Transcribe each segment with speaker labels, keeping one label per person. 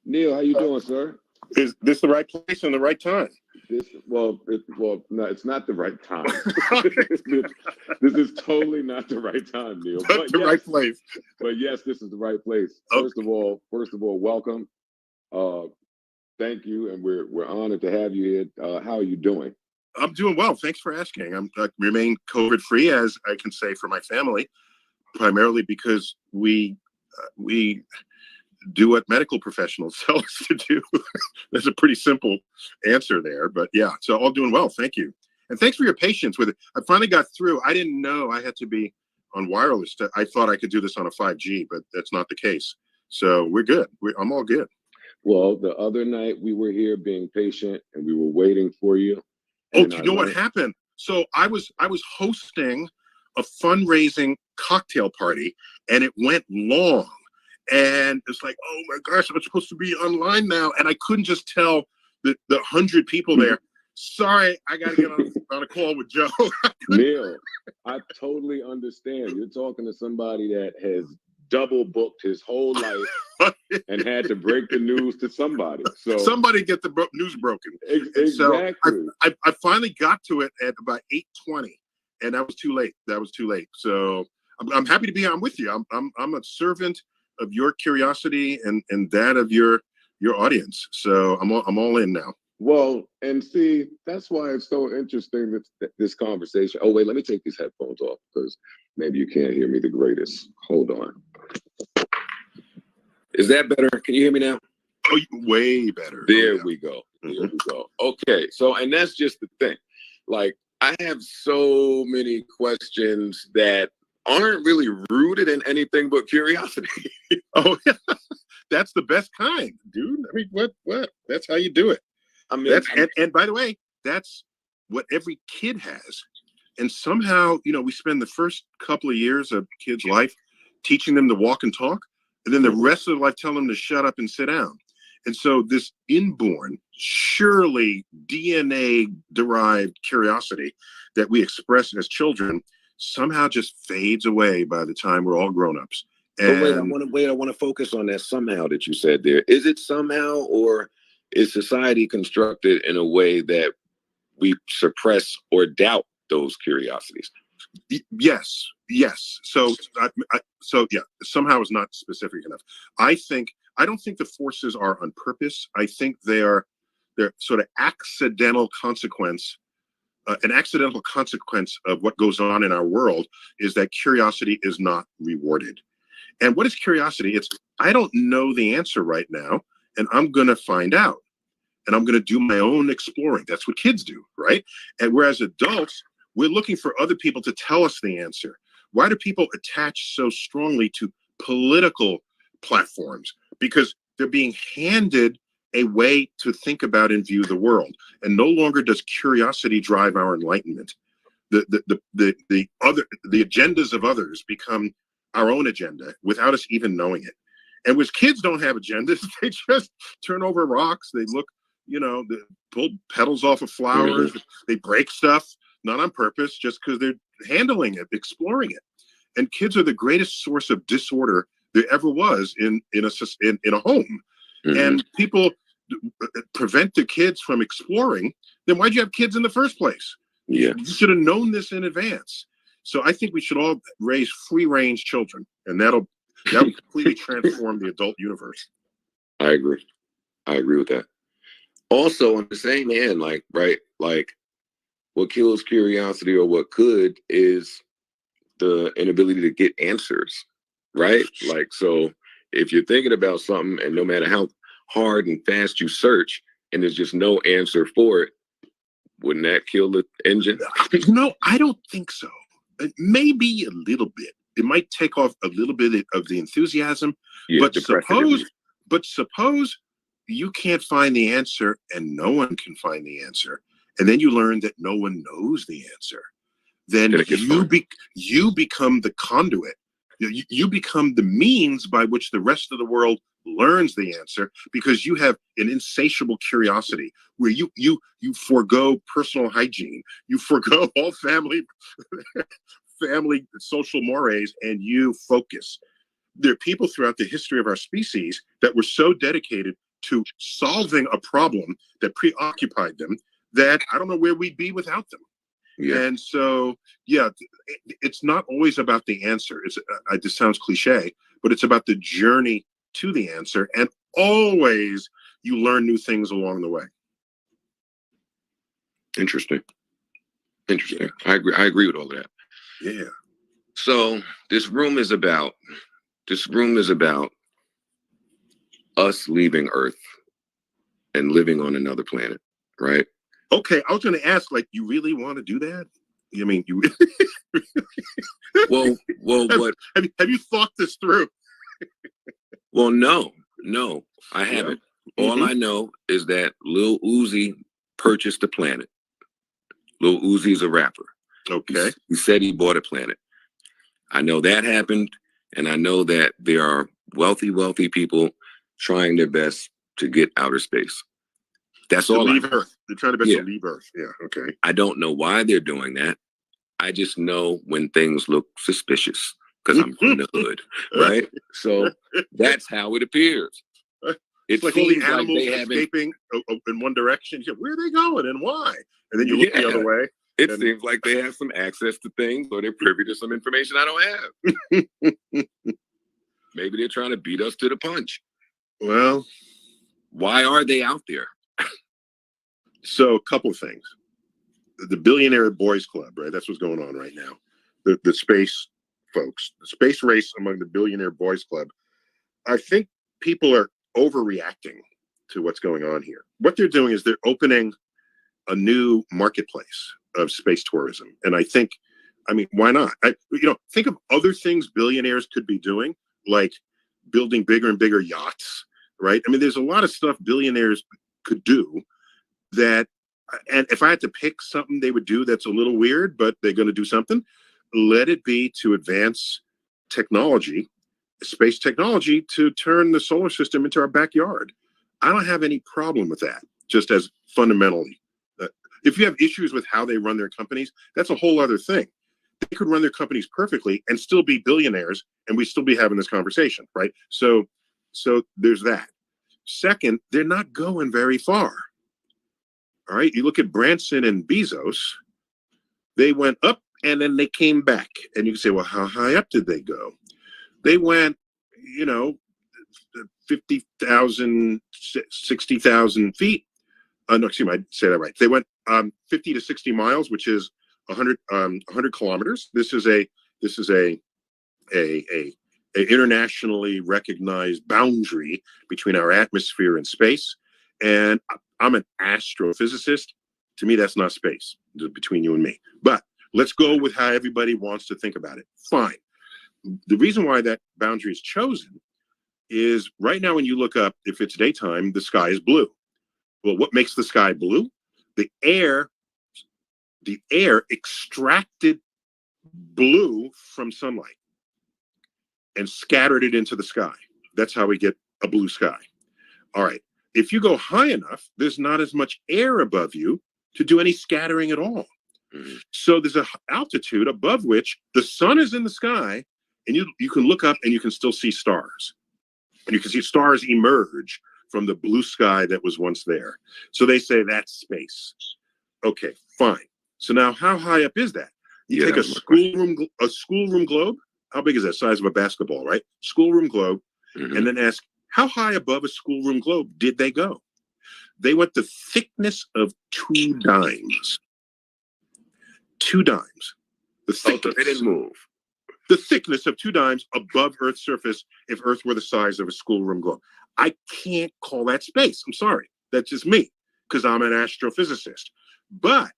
Speaker 1: Neil, how you doing, sir?
Speaker 2: Is this the right place and the right time?
Speaker 1: No, it's not the right time. this is totally not the right time, Neil.
Speaker 2: But the right place.
Speaker 1: But yes, this is the right place.
Speaker 2: Okay.
Speaker 1: First of all, welcome. Thank you, and we're honored to have you here. How are you doing?
Speaker 2: I'm doing well. Thanks for asking. I remain COVID-free, as I can say, for my family, primarily because we do what medical professionals tell us to do. That's a pretty simple answer there, but yeah, so all doing well. Thank you. And thanks for your patience with it. I finally got through. I didn't know I had to be on wireless. I thought I could do this on a 5G, but that's not the case. So we're good. I'm all good.
Speaker 1: Well, the other night we were here being patient and we were waiting for you.
Speaker 2: Oh, do you know what happened? So I was hosting a fundraising cocktail party and it went long. And it's like, oh my gosh, I'm supposed to be online now. And I couldn't just tell the 100 people there, sorry, I got to get on a call with Joe.
Speaker 1: Neil, I totally understand. You're talking to somebody that has double booked his whole life and had to break the news to somebody. So
Speaker 2: somebody get the news broken.
Speaker 1: Exactly.
Speaker 2: So I finally got to it at about 8:20, and that was too late. So I'm happy to be on with you. I'm a servant of your curiosity and that of your audience. So I'm all in now.
Speaker 1: Well, and see, that's why it's so interesting that this conversation. Oh, wait, let me take these headphones off because maybe you can't hear me the greatest. Hold on. Is that better? Can you hear me now?
Speaker 2: Oh, way better.
Speaker 1: There we go. There we go. Okay. So, and that's just the thing. Like, I have so many questions that aren't really rooted in anything but curiosity.
Speaker 2: Oh, yeah. That's the best kind, dude. I mean, what? That's how you do it. I mean, and by the way, that's what every kid has. And somehow, we spend the first couple of years of kids' life teaching them to walk and talk, and then the rest of their life telling them to shut up and sit down. And so this inborn, surely DNA-derived curiosity that we express as children somehow just fades away by the time we're all grown-ups. And
Speaker 1: I want to focus on that somehow that you said there. Is it somehow, or is society constructed in a way that we suppress or doubt those curiosities?
Speaker 2: Yes. So yeah, somehow is not specific enough. I don't think the forces are on purpose. I think they're sort of accidental consequence. An accidental consequence of what goes on in our world is that curiosity is not rewarded. And what is curiosity? It's, I don't know the answer right now, and I'm going to find out. And I'm going to do my own exploring. That's what kids do, right? And whereas adults, we're looking for other people to tell us the answer. Why do people attach so strongly to political platforms? Because they're being handed a way to think about and view the world. And no longer does curiosity drive our enlightenment. The agendas of others become our own agenda without us even knowing it. And with kids don't have agendas, they just turn over rocks. They look, they pull petals off of flowers. They break stuff, not on purpose, just because they're handling it, exploring it. And kids are the greatest source of disorder there ever was in a home. And people prevent their kids from exploring. Then why'd you have kids in the first place?
Speaker 1: Yeah,
Speaker 2: you should have known this in advance. So I think we should all raise free-range children, and that will completely transform the adult universe.
Speaker 1: I agree with that. Also, on the same hand, like what kills curiosity, or what could, is the inability to get answers, right? Like, so if you're thinking about something and no matter how hard and fast you search and there's just no answer for it, wouldn't that kill the engine?
Speaker 2: I don't think so. Maybe a little bit. It might take off a little bit of the enthusiasm, but suppose you can't find the answer and no one can find the answer. And then you learn that no one knows the answer. Then you become the conduit. You become the means by which the rest of the world learns the answer, because you have an insatiable curiosity where you forego personal hygiene, you forego all family social mores, and you focus. There are people throughout the history of our species that were so dedicated to solving a problem that preoccupied them that I don't know where we'd be without them.
Speaker 1: Yeah.
Speaker 2: And so, yeah, it's not always about the answer. This sounds cliche, but it's about the journey to the answer. And always you learn new things along the way.
Speaker 1: Interesting. Interesting. Yeah. I agree with all of that.
Speaker 2: Yeah.
Speaker 1: So this room is about us leaving Earth and living on another planet, right?
Speaker 2: Okay, I was going to ask, like, you really want to do that? I mean, you.
Speaker 1: well, what?
Speaker 2: Have you thought this through?
Speaker 1: Well, no, I haven't.
Speaker 2: Yeah.
Speaker 1: All I know is that Lil Uzi purchased the planet. Lil Uzi's a rapper.
Speaker 2: Okay.
Speaker 1: He said he bought a planet. I know that happened, and I know that there are wealthy people trying their best to get outer space. That's all.
Speaker 2: Leave Earth. They're trying to best to leave Earth. Yeah. Okay.
Speaker 1: I don't know why they're doing that. I just know when things look suspicious because I'm from the hood, right? So that's how it appears.
Speaker 2: It's like all the animals escaping in one direction. Where are they going and why? And then you look the other way.
Speaker 1: It seems like they have some access to things, or they're privy to some information I don't have. Maybe they're trying to beat us to the punch.
Speaker 2: Well,
Speaker 1: why are they out there?
Speaker 2: So a couple of things. The Billionaire Boys Club, right? That's what's going on right now. The space folks, the space race among the Billionaire Boys Club. I think people are overreacting to what's going on here. What they're doing is they're opening a new marketplace of space tourism. And I mean, why not? Think of other things billionaires could be doing, like building bigger and bigger yachts, right? I mean, there's a lot of stuff billionaires could do that, and if I had to pick something they would do that's a little weird, but they're going to do something, let it be to advance technology, space technology, to turn the solar system into our backyard. I don't have any problem with that, just as fundamentally. If you have issues with how they run their companies, that's a whole other thing. They could run their companies perfectly and still be billionaires, and we'd still be having this conversation, right? So there's that. Second, they're not going very far. All right, you look at Branson and Bezos, they went up and then they came back. And you can say, well, how high up did they go? They went, 50,000, 60,000 feet. No, excuse me, I say that right. They went 50 to 60 miles, which is 100 kilometers. This is a internationally recognized boundary between our atmosphere and space. And I'm an astrophysicist. To me, that's not space, between you and me. But let's go with how everybody wants to think about it. Fine. The reason why that boundary is chosen is right now when you look up, if it's daytime, the sky is blue. Well, what makes the sky blue? The air extracted blue from sunlight and scattered it into the sky. That's how we get a blue sky. All right. If you go high enough, there's not as much air above you to do any scattering at all. Mm-hmm. So there's an altitude above which the sun is in the sky, and you can look up and you can still see stars. And you can see stars emerge from the blue sky that was once there. So they say that's space. Okay, fine. So now how high up is that? You take a schoolroom globe. How big is that? Size of a basketball, right? Schoolroom globe. Mm-hmm. And then ask, how high above a schoolroom globe did they go? They went the thickness of 2 dimes. 2 dimes. The thickness.
Speaker 1: They didn't move.
Speaker 2: The thickness of 2 dimes above Earth's surface if Earth were the size of a schoolroom globe. I can't call that space. I'm sorry. That's just me, because I'm an astrophysicist. But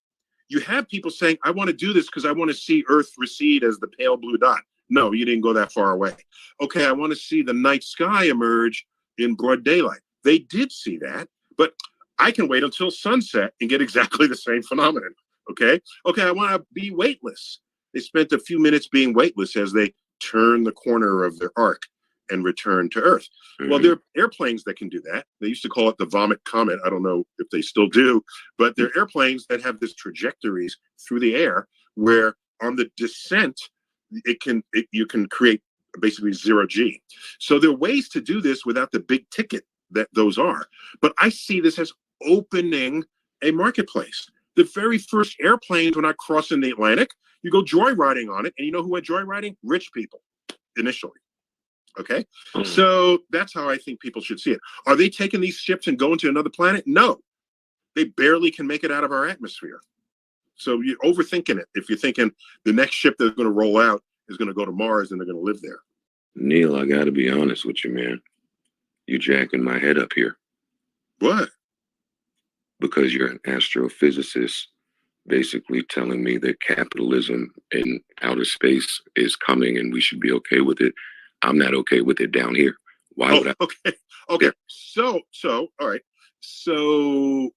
Speaker 2: you have people saying, I want to do this because I want to see Earth recede as the pale blue dot. No, you didn't go that far away. Okay, I want to see the night sky emerge in broad daylight. They did see that, but I can wait until sunset and get exactly the same phenomenon. Okay, I want to be weightless. They spent a few minutes being weightless as they turn the corner of their arc and return to Earth. Mm-hmm. Well, there are airplanes that can do that. They used to call it the vomit comet. I don't know if they still do, but they're airplanes that have these trajectories through the air where on the descent, you can create basically 0 G. So there are ways to do this without the big ticket that those are. But I see this as opening a marketplace. The very first airplanes were not crossing the Atlantic. You go joyriding on it, and you know who went joyriding? Rich people, initially. Okay, so that's how I think people should see it. Are they taking these ships and going to another planet? No, they barely can make it out of our atmosphere. So you're overthinking it if you're thinking the next ship that's going to roll out is going to go to Mars and they're going to live there.
Speaker 1: Neil, I got to be honest with you, man. You're jacking my head up here.
Speaker 2: What?
Speaker 1: Because you're an astrophysicist, basically telling me that capitalism in outer space is coming and we should be okay with it. I'm not okay with it down here. Why would I?
Speaker 2: Okay.
Speaker 1: Yeah.
Speaker 2: So, all right. So,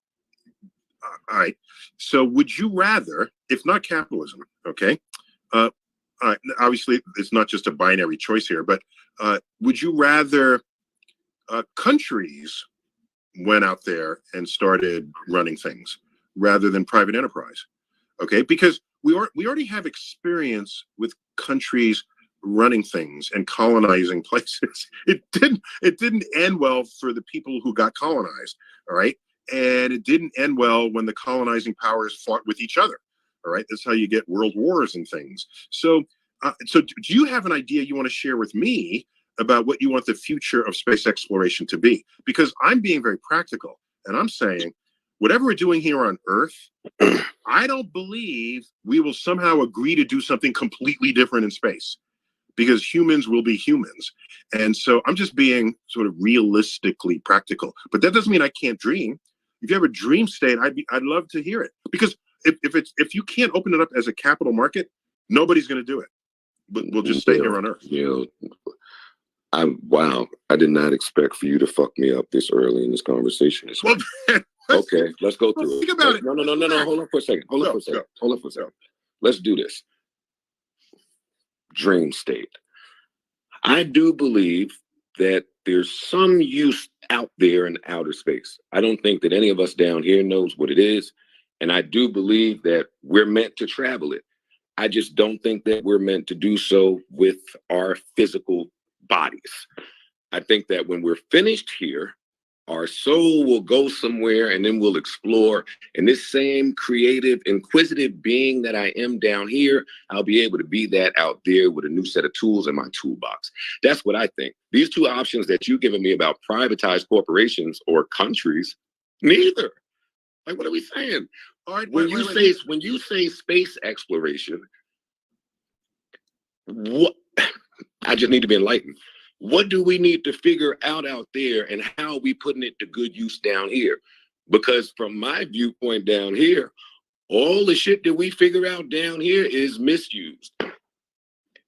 Speaker 2: all right. So, would you rather, if not capitalism, okay? Obviously, it's not just a binary choice here, but would you rather countries went out there and started running things rather than private enterprise? Okay, because we already have experience with countries running things and colonizing places. It didn't end well for the people who got colonized. All right, and it didn't end well when the colonizing powers fought with each other. All right, that's how you get world wars and things. So, so do you have an idea you want to share with me about what you want the future of space exploration to be? Because I'm being very practical, and I'm saying, whatever we're doing here on Earth, I don't believe we will somehow agree to do something completely different in space, because humans will be humans. And so I'm just being sort of realistically practical. But that doesn't mean I can't dream. If you have a dream state, I'd love to hear it. Because if you can't open it up as a capital market, nobody's going to do it. But we'll just stay here on Earth.
Speaker 1: Wow, I did not expect for you to fuck me up this early in this conversation.
Speaker 2: Well,
Speaker 1: okay, let's go through
Speaker 2: think
Speaker 1: it.
Speaker 2: about it.
Speaker 1: No. Hold on for a second. Hold on for a second. Let's do this. Dream state. I do believe that there's some use out there in outer space. I don't think that any of us down here knows what it is. And I do believe that we're meant to travel it. I just don't think that we're meant to do so with our physical bodies. I think that when we're finished here, our soul will go somewhere and then we'll explore. And this same creative, inquisitive being that I am down here, I'll be able to be that out there with a new set of tools in my toolbox. That's what I think. These two options that you've given me about privatized corporations or countries, neither. Like, what are we saying?
Speaker 2: All right,
Speaker 1: when you say space exploration, what? I just need to be enlightened. What do we need to figure out there, and how are we putting it to good use down here? Because from my viewpoint down here, all the shit that we figure out down here is misused.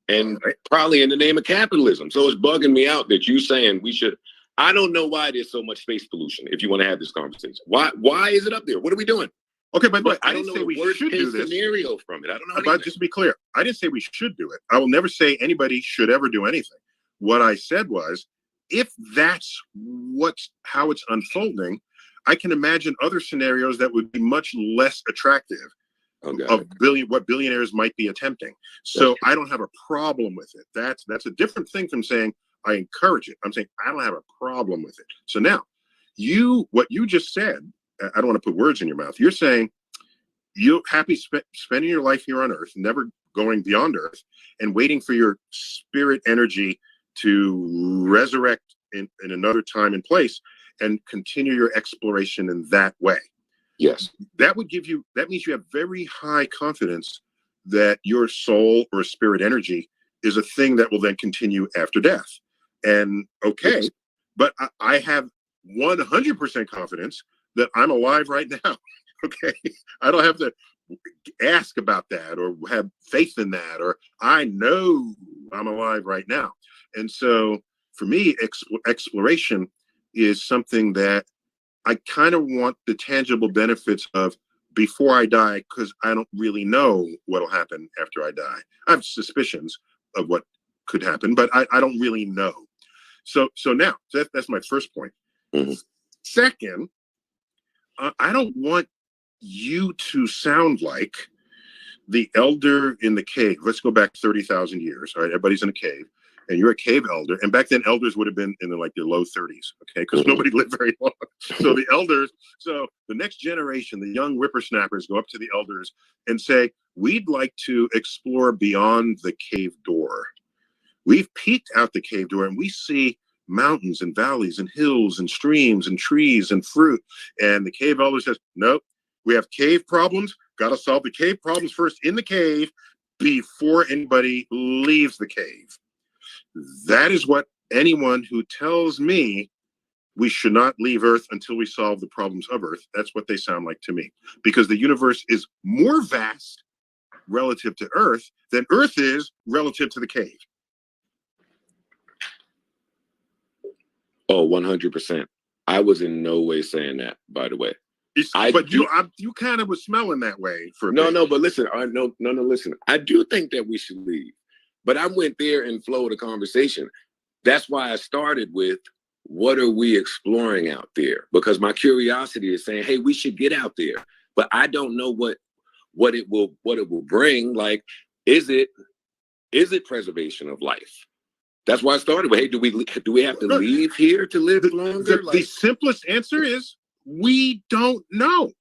Speaker 1: And probably in the name of capitalism. So it's bugging me out that you saying we should. I don't know why there's so much space pollution, if you want to have this conversation. Why is it up there? What are we doing?
Speaker 2: Okay, but
Speaker 1: I don't know the worst case scenario from it. I don't know.
Speaker 2: But just to be clear, I didn't say we should do it. I will never say anybody should ever do anything. What I said was, if that's how it's unfolding, I can imagine other scenarios that would be much less attractive of what billionaires might be attempting. So I don't have a problem with it. That's a different thing from saying I encourage it. I'm saying I don't have a problem with it. So now, what you just said, I don't want to put words in your mouth. You're saying you're happy spending your life here on Earth, never going beyond Earth, and waiting for your spirit energy to resurrect in another time and place and continue your exploration in that way.
Speaker 1: Yes.
Speaker 2: That means you have very high confidence that your soul or spirit energy is a thing that will then continue after death. And okay, yes. But I have 100% confidence that I'm alive right now. Okay. I don't have to ask about that or have faith in that, or I know I'm alive right now. And so for me, exploration is something that I kind of want the tangible benefits of before I die, because I don't really know what'll happen after I die. I have suspicions of what could happen, but I don't really know. So now that's my first point. Mm-hmm. Second, I don't want you to sound like the elder in the cave. Let's go back 30,000 years. All right, everybody's in a cave, and you're a cave elder, and back then elders would have been in like their low 30s, okay, because nobody lived very long. So the elders, so the next generation, the young whippersnappers go up to the elders and say, we'd like to explore beyond the cave door. We've peeked out the cave door and we see mountains and valleys and hills and streams and trees and fruit. And the cave elder says, nope, we have cave problems. Got to solve the cave problems first in the cave before anybody leaves the cave. That is what anyone who tells me we should not leave Earth until we solve the problems of Earth, that's what they sound like to me. Because the universe is more vast relative to Earth than Earth is relative to the cave.
Speaker 1: Oh, 100%. I was in no way saying that, by the way.
Speaker 2: But you kind of was smelling that way for a bit.
Speaker 1: No, but listen, listen. I do think that we should leave, but I went there and flowed a conversation. That's why I started with, what are we exploring out there? Because my curiosity is saying, hey, we should get out there, but I don't know what it will bring. Like, is it preservation of life? That's why I started with, hey, do we have to leave here to live longer?
Speaker 2: The simplest answer is, we don't know,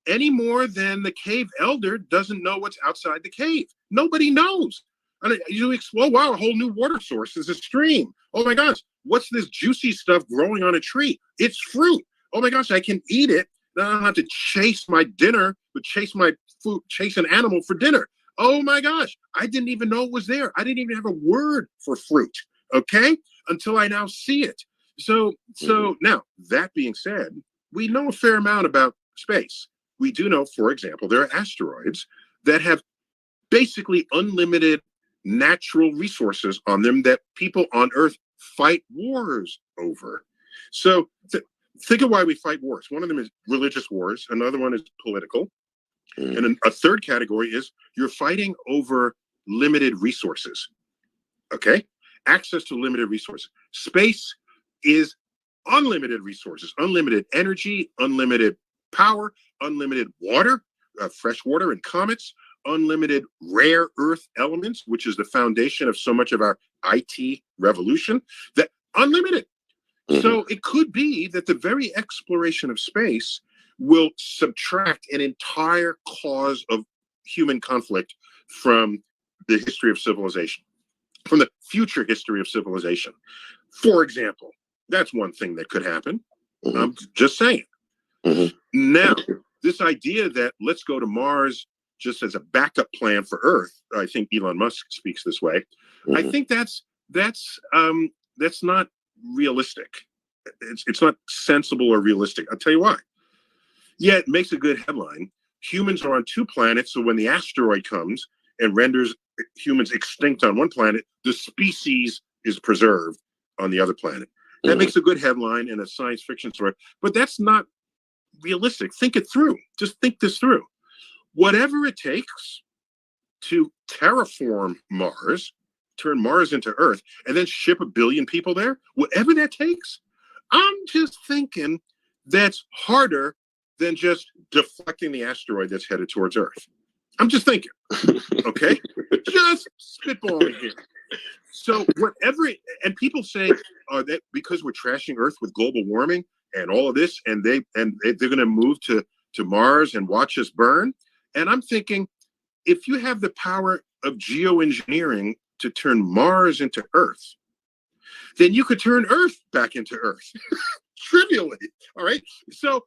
Speaker 2: any more than the cave elder doesn't know what's outside the cave. Nobody knows. And you explore, wow, a whole new water source is a stream. Oh my gosh, what's this juicy stuff growing on a tree? It's fruit. Oh my gosh, I can eat it. Then I don't have to chase my dinner, but chase an animal for dinner. Oh my gosh, I didn't even know it was there. I didn't even have a word for fruit, okay? Until I now see it. So now, that being said, we know a fair amount about space. We do know, for example, there are asteroids that have basically unlimited natural resources on them that people on Earth fight wars over. So think of why we fight wars. One of them is religious wars. Another one is political. And a third category is you're fighting over limited resources, okay? Access to limited resources. Space is unlimited resources, unlimited energy, unlimited power, unlimited water, fresh water and comets, unlimited rare earth elements, which is the foundation of so much of our IT revolution, that unlimited. So it could be that the very exploration of space will subtract an entire cause of human conflict from the history of civilization, from the future history of civilization. For example, that's one thing that could happen. I'm just saying. Now, this idea that let's go to Mars just as a backup plan for Earth, I think Elon Musk speaks this way. I think that's not realistic. It's not sensible or realistic. I'll tell you why. Yeah, it makes a good headline. Humans are on two planets, so when the asteroid comes and renders humans extinct on one planet, the species is preserved on the other planet. That makes a good headline in a science fiction story, but that's not realistic. Think it through. Just think this through. Whatever it takes to terraform Mars, turn Mars into Earth, and then ship 1 billion people there, whatever that takes, I'm just thinking that's harder than just deflecting the asteroid that's headed towards Earth. I'm just thinking, okay? Just spitballing here. So whatever, and people say that because we're trashing Earth with global warming and all of this, and they're going to move to Mars and watch us burn. And I'm thinking, if you have the power of geoengineering to turn Mars into Earth, then you could turn Earth back into Earth. Trivially, all right? So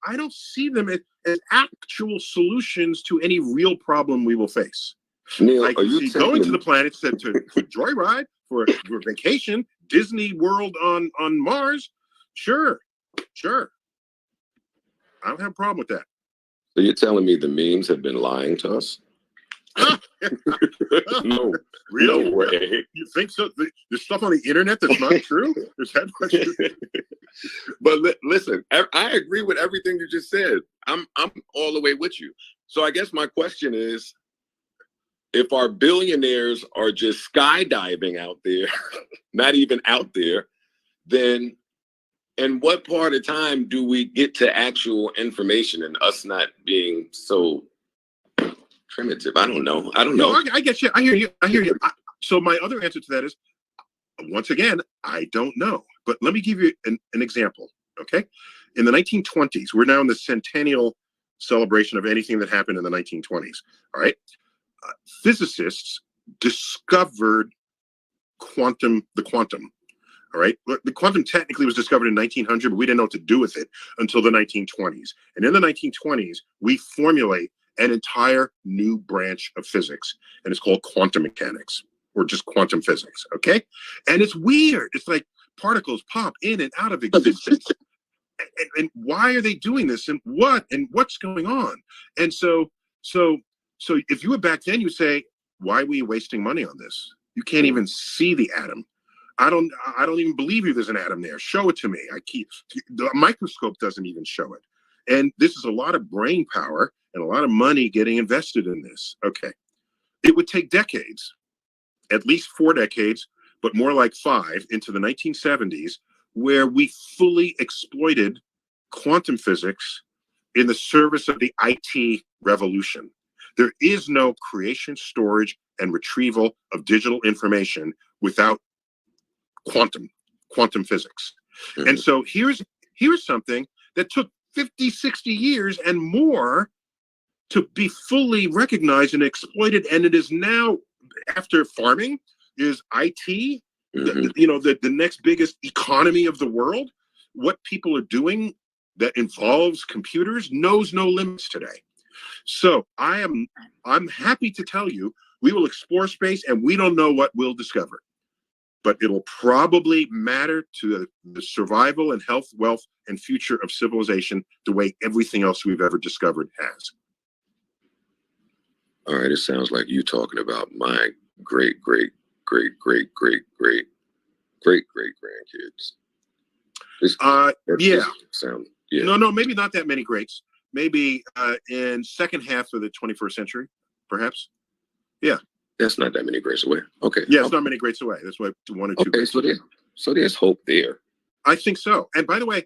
Speaker 2: I don't see them as actual solutions to any real problem we will face.
Speaker 1: Neil,
Speaker 2: like,
Speaker 1: are you
Speaker 2: going to the planets to joyride for vacation, Disney World on Mars? Sure. I don't have a problem with that.
Speaker 1: So you're telling me the memes have been lying to us? No,
Speaker 2: really?
Speaker 1: No way.
Speaker 2: You think so? There's stuff on the internet that's not true? Is that what
Speaker 1: But listen, I agree with everything you just said. I'm all the way with you. So I guess my question is, if our billionaires are just skydiving out there, not even out there, then in what part of time do we get to actual information and us not being so primitive? I don't know.
Speaker 2: No, I get you. I hear you. So my other answer to that is, once again, I don't know. But let me give you an example, okay? In the 1920s, we're now in the centennial celebration of anything that happened in the 1920s, all right? Physicists discovered the quantum, all right? The quantum technically was discovered in 1900, but we didn't know what to do with it until the 1920s. And in the 1920s, we formulate an entire new branch of physics, and it's called quantum mechanics, or just quantum physics, okay? And it's weird. It's like particles pop in and out of existence. And why are they doing this? And what's going on? And so if you were back then, you say, why were you wasting money on this? You can't even see the atom. I don't even believe you there's an atom there. Show it to me. The microscope doesn't even show it. And this is a lot of brain power and a lot of money getting invested in this. Okay. It would take decades, at least 4 decades, but more like 5, into the 1970s, where we fully exploited quantum physics in the service of the IT revolution. There is no creation, storage, and retrieval of digital information without quantum physics. Mm-hmm. And so here's something that took 50, 60 years and more to be fully recognized and exploited. And it is now, after farming, is IT, mm-hmm. the next biggest economy of the world. What people are doing that involves computers knows no limits today. So I'm happy to tell you, we will explore space and we don't know what we'll discover, but it'll probably matter to the survival and health, wealth, and future of civilization the way everything else we've ever discovered has.
Speaker 1: All right, it sounds like you talking about my great grandkids.
Speaker 2: Yeah.
Speaker 1: Yeah.
Speaker 2: No, maybe not that many greats. Maybe in second half of the 21st century, perhaps. Yeah.
Speaker 1: That's not that many greats away. Okay.
Speaker 2: Yeah, it's not many greats away. That's why 1 or 2.
Speaker 1: Okay, so there's hope there.
Speaker 2: I think so. And by the way,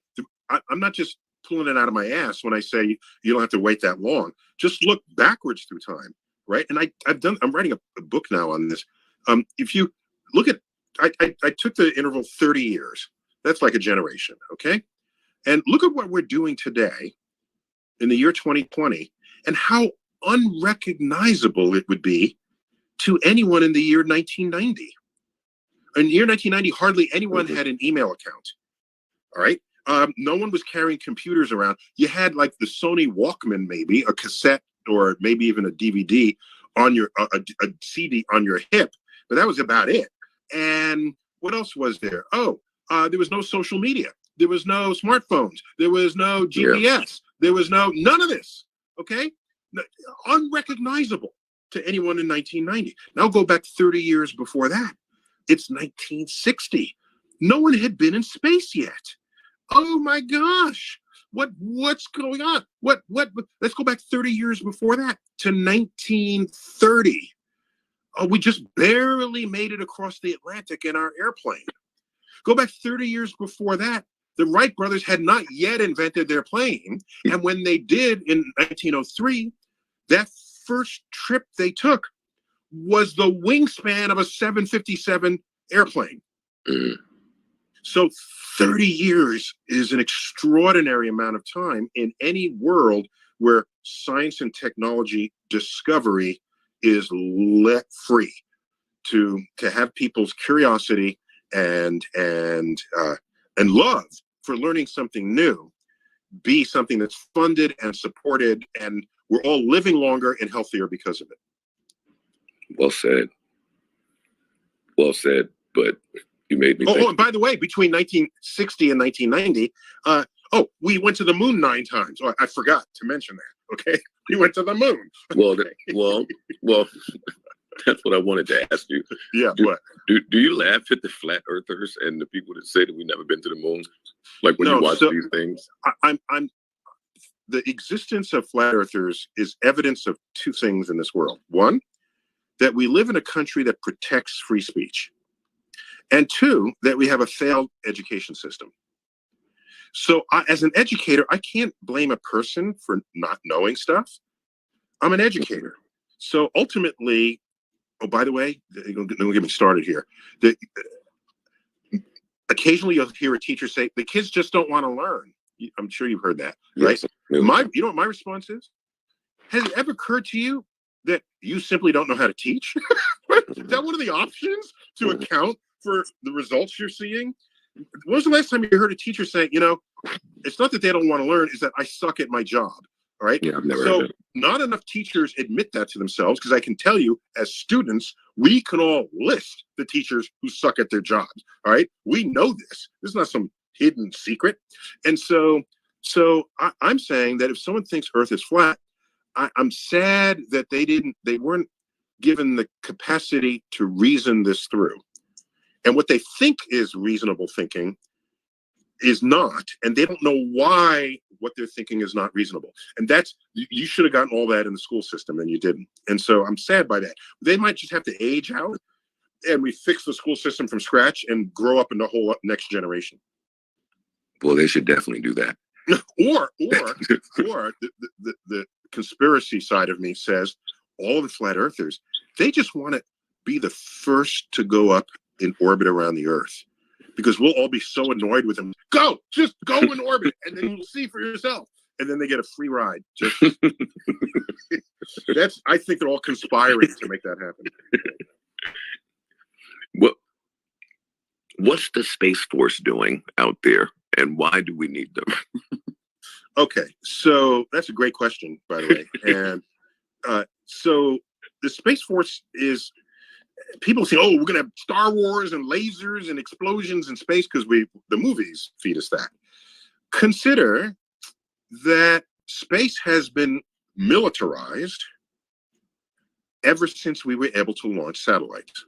Speaker 2: I'm not just pulling it out of my ass when I say you don't have to wait that long. Just look backwards through time, right? And I'm writing a book now on this. If you look at, I took the interval 30 years. That's like a generation, okay? And look at what we're doing today in the year 2020 and how unrecognizable it would be to anyone in the year 1990. In the year 1990, hardly anyone had an email account, all right? No one was carrying computers around. You had like the Sony Walkman, maybe, a cassette, or maybe even a DVD on your, a CD on your hip, but that was about it. And what else was there? There was no social media. There was no smartphones. There was no GPS. Yeah. There was none of this, okay? Unrecognizable to anyone in 1990. Now go back 30 years before that. It's 1960. No one had been in space yet. Oh my gosh. What's going on? Let's go back 30 years before that to 1930. We just barely made it across the Atlantic in our airplane. Go back 30 years before that. The Wright brothers had not yet invented their plane. And when they did in 1903, that first trip they took was the wingspan of a 757 airplane. Mm. So 30 years is an extraordinary amount of time in any world where science and technology discovery is let free to have people's curiosity and love for learning something new be something that's funded and supported, and we're all living longer and healthier because of it.
Speaker 1: Well said. Well said, but you made me think.
Speaker 2: Oh, and by the way, between 1960 and 1990, we went to the moon 9 times. Oh, I forgot to mention that. Okay, we went to the moon.
Speaker 1: Well, that's what I wanted to ask you.
Speaker 2: Yeah,
Speaker 1: do you laugh at the flat earthers and the people that say that we've never been to the moon? Like when you watch these things?
Speaker 2: I'm the existence of flat earthers is evidence of 2 things in this world. 1, that we live in a country that protects free speech. And 2, that we have a failed education system. So as an educator, I can't blame a person for not knowing stuff. I'm an educator. So ultimately, oh, by the way, don't get me started here. occasionally you'll hear a teacher say, the kids just don't want to learn. I'm sure you've heard that, right?
Speaker 1: Yes.
Speaker 2: You know what my response is? Has it ever occurred to you that you simply don't know how to teach? Is that one of the options to account for the results you're seeing? When was the last time you heard a teacher say, it's not that they don't want to learn, it's that I suck at my job. All right.
Speaker 1: Yeah, I've never
Speaker 2: So
Speaker 1: heard that.
Speaker 2: not enough teachers admit that to themselves, because I can tell you, as students, we can all list the teachers who suck at their jobs. All right. We know this. This is not some hidden secret. And so I'm saying that if someone thinks Earth is flat, I'm sad that they weren't given the capacity to reason this through. And what they think is reasonable thinking is not, and they don't know why what they're thinking is not reasonable. And you should have gotten all that in the school system, and you didn't. And so I'm sad by that. They might just have to age out, and we fix the school system from scratch and grow up in the whole next generation.
Speaker 1: Well, they should definitely do that.
Speaker 2: or the conspiracy side of me says all the flat earthers, they just want to be the first to go up in orbit around the Earth, because we'll all be so annoyed with them. Just go in orbit, and then you'll see for yourself. And then they get a free ride. I think they're all conspiring to make that happen.
Speaker 1: What's the Space Force doing out there, and why do we need them?
Speaker 2: Okay, so that's a great question, by the way. And so the Space Force is, people say, oh, we're going to have Star Wars and lasers and explosions in space because the movies feed us that. Consider that space has been militarized ever since we were able to launch satellites.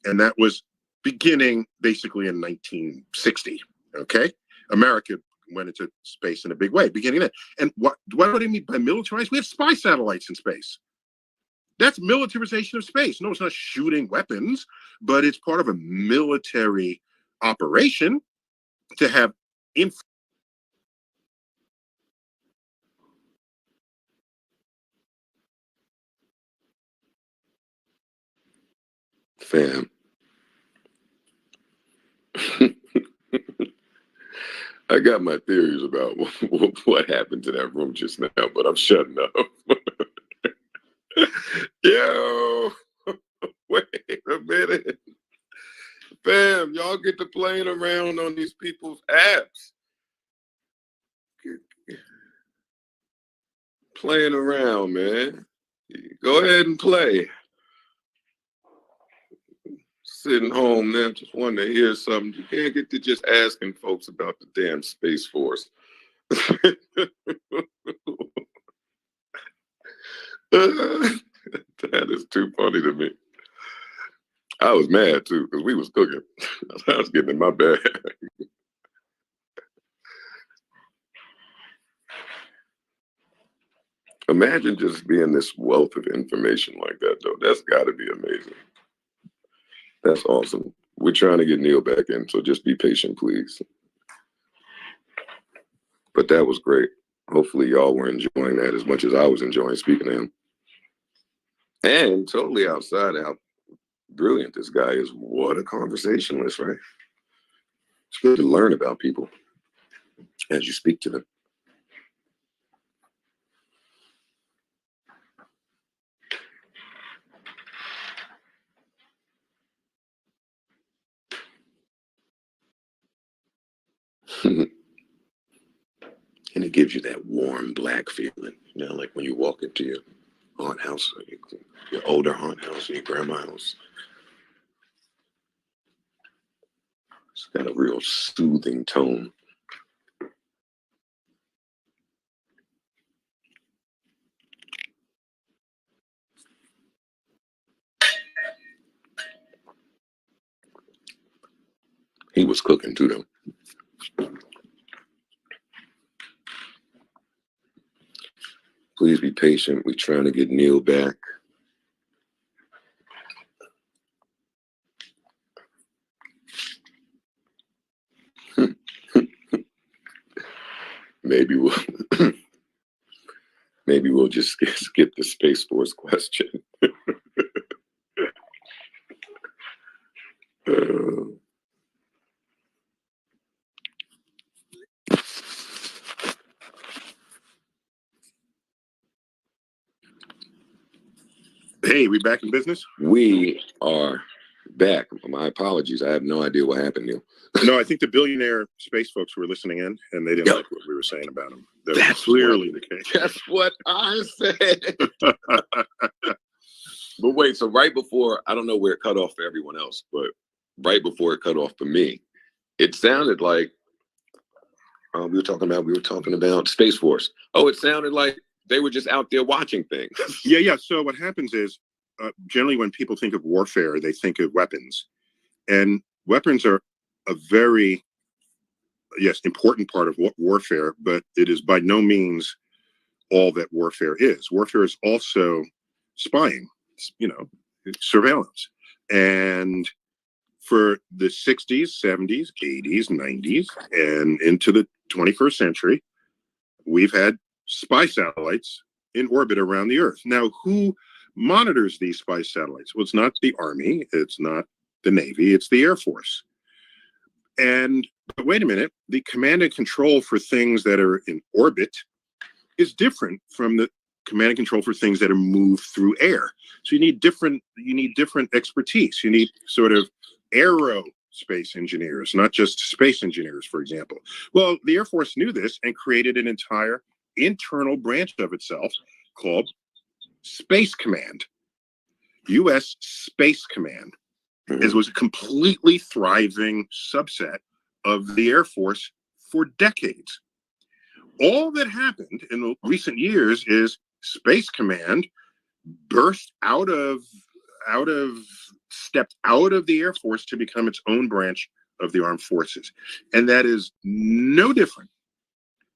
Speaker 2: And that was beginning basically in 1960, okay? America went into space in a big way, beginning then. And what do I mean by militarized? We have spy satellites in space. That's militarization of space. No, it's not shooting weapons, but it's part of a military operation to have
Speaker 1: Fam. I got my theories about what happened to that room just now, but I'm shutting up. Yo, wait a minute. Fam, y'all get to playing around on these people's apps. Playing around, man. Go ahead and play. Sitting home now, just wanting to hear something. You can't get to just asking folks about the damn Space Force. That is too funny to me. I was mad too, because we was cooking. I was getting in my bag. Imagine just being this wealth of information like that, though. That's got to be amazing. That's awesome. We're trying to get Neil back in, so just be patient, please. But that was great. Hopefully y'all were enjoying that as much as I was enjoying speaking to him. And totally outside how brilliant this guy is. What a conversationalist, right? It's good to learn about people as you speak to them. And it gives you that warm black feeling, like when you walk into your aunt house, or your older aunt house, or your grandma house. It's got a real soothing tone. He was cooking too, though. Please be patient. We're trying to get Neil back. Maybe we'll just skip the Space Force question.
Speaker 2: Hey, we back in business?
Speaker 1: We are back. My apologies. I have no idea what happened, Neil.
Speaker 2: No, I think the billionaire space folks were listening in, and they didn't like what we were saying about them. That's clearly the case.
Speaker 1: That's what I said. But wait, so right before, I don't know where it cut off for everyone else, but right before it cut off for me, it sounded like we were talking about Space Force. Oh, it sounded like they were just out there watching things.
Speaker 2: Yeah. So what happens is, generally when people think of warfare, they think of weapons. And weapons are a very, yes, important part of warfare, but it is by no means all that warfare is. Warfare is also spying, surveillance. And for the 60s, 70s, 80s, 90s, and into the 21st century, we've had spy satellites in orbit around the Earth. Now, who monitors these spy satellites? Well, it's not the Army, it's not the Navy, it's the Air Force. But wait a minute, the command and control for things that are in orbit is different from the command and control for things that are moved through air. So you need different expertise. You need sort of aerospace engineers, not just space engineers, for example. Well, the Air Force knew this and created an entire internal branch of itself called Space Command. U.S. Space Command was a completely thriving subset of the Air Force for decades. All that happened in the recent years is Space Command stepped out of the Air Force to become its own branch of the armed forces. And that is no different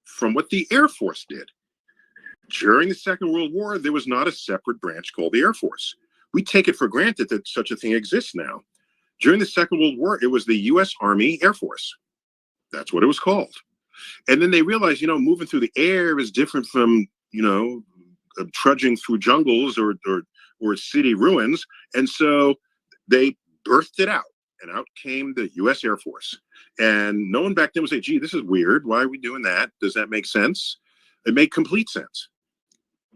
Speaker 2: from what the Air Force did. During the Second World War, there was not a separate branch called the Air Force. We take it for granted that such a thing exists now. During the Second World War, it was the U.S. Army Air Force. That's what it was called. And then they realized, moving through the air is different from, trudging through jungles or city ruins. And so they birthed it out, and out came the U.S. Air Force. And no one back then would say, gee, this is weird. Why are we doing that? Does that make sense? It made complete sense,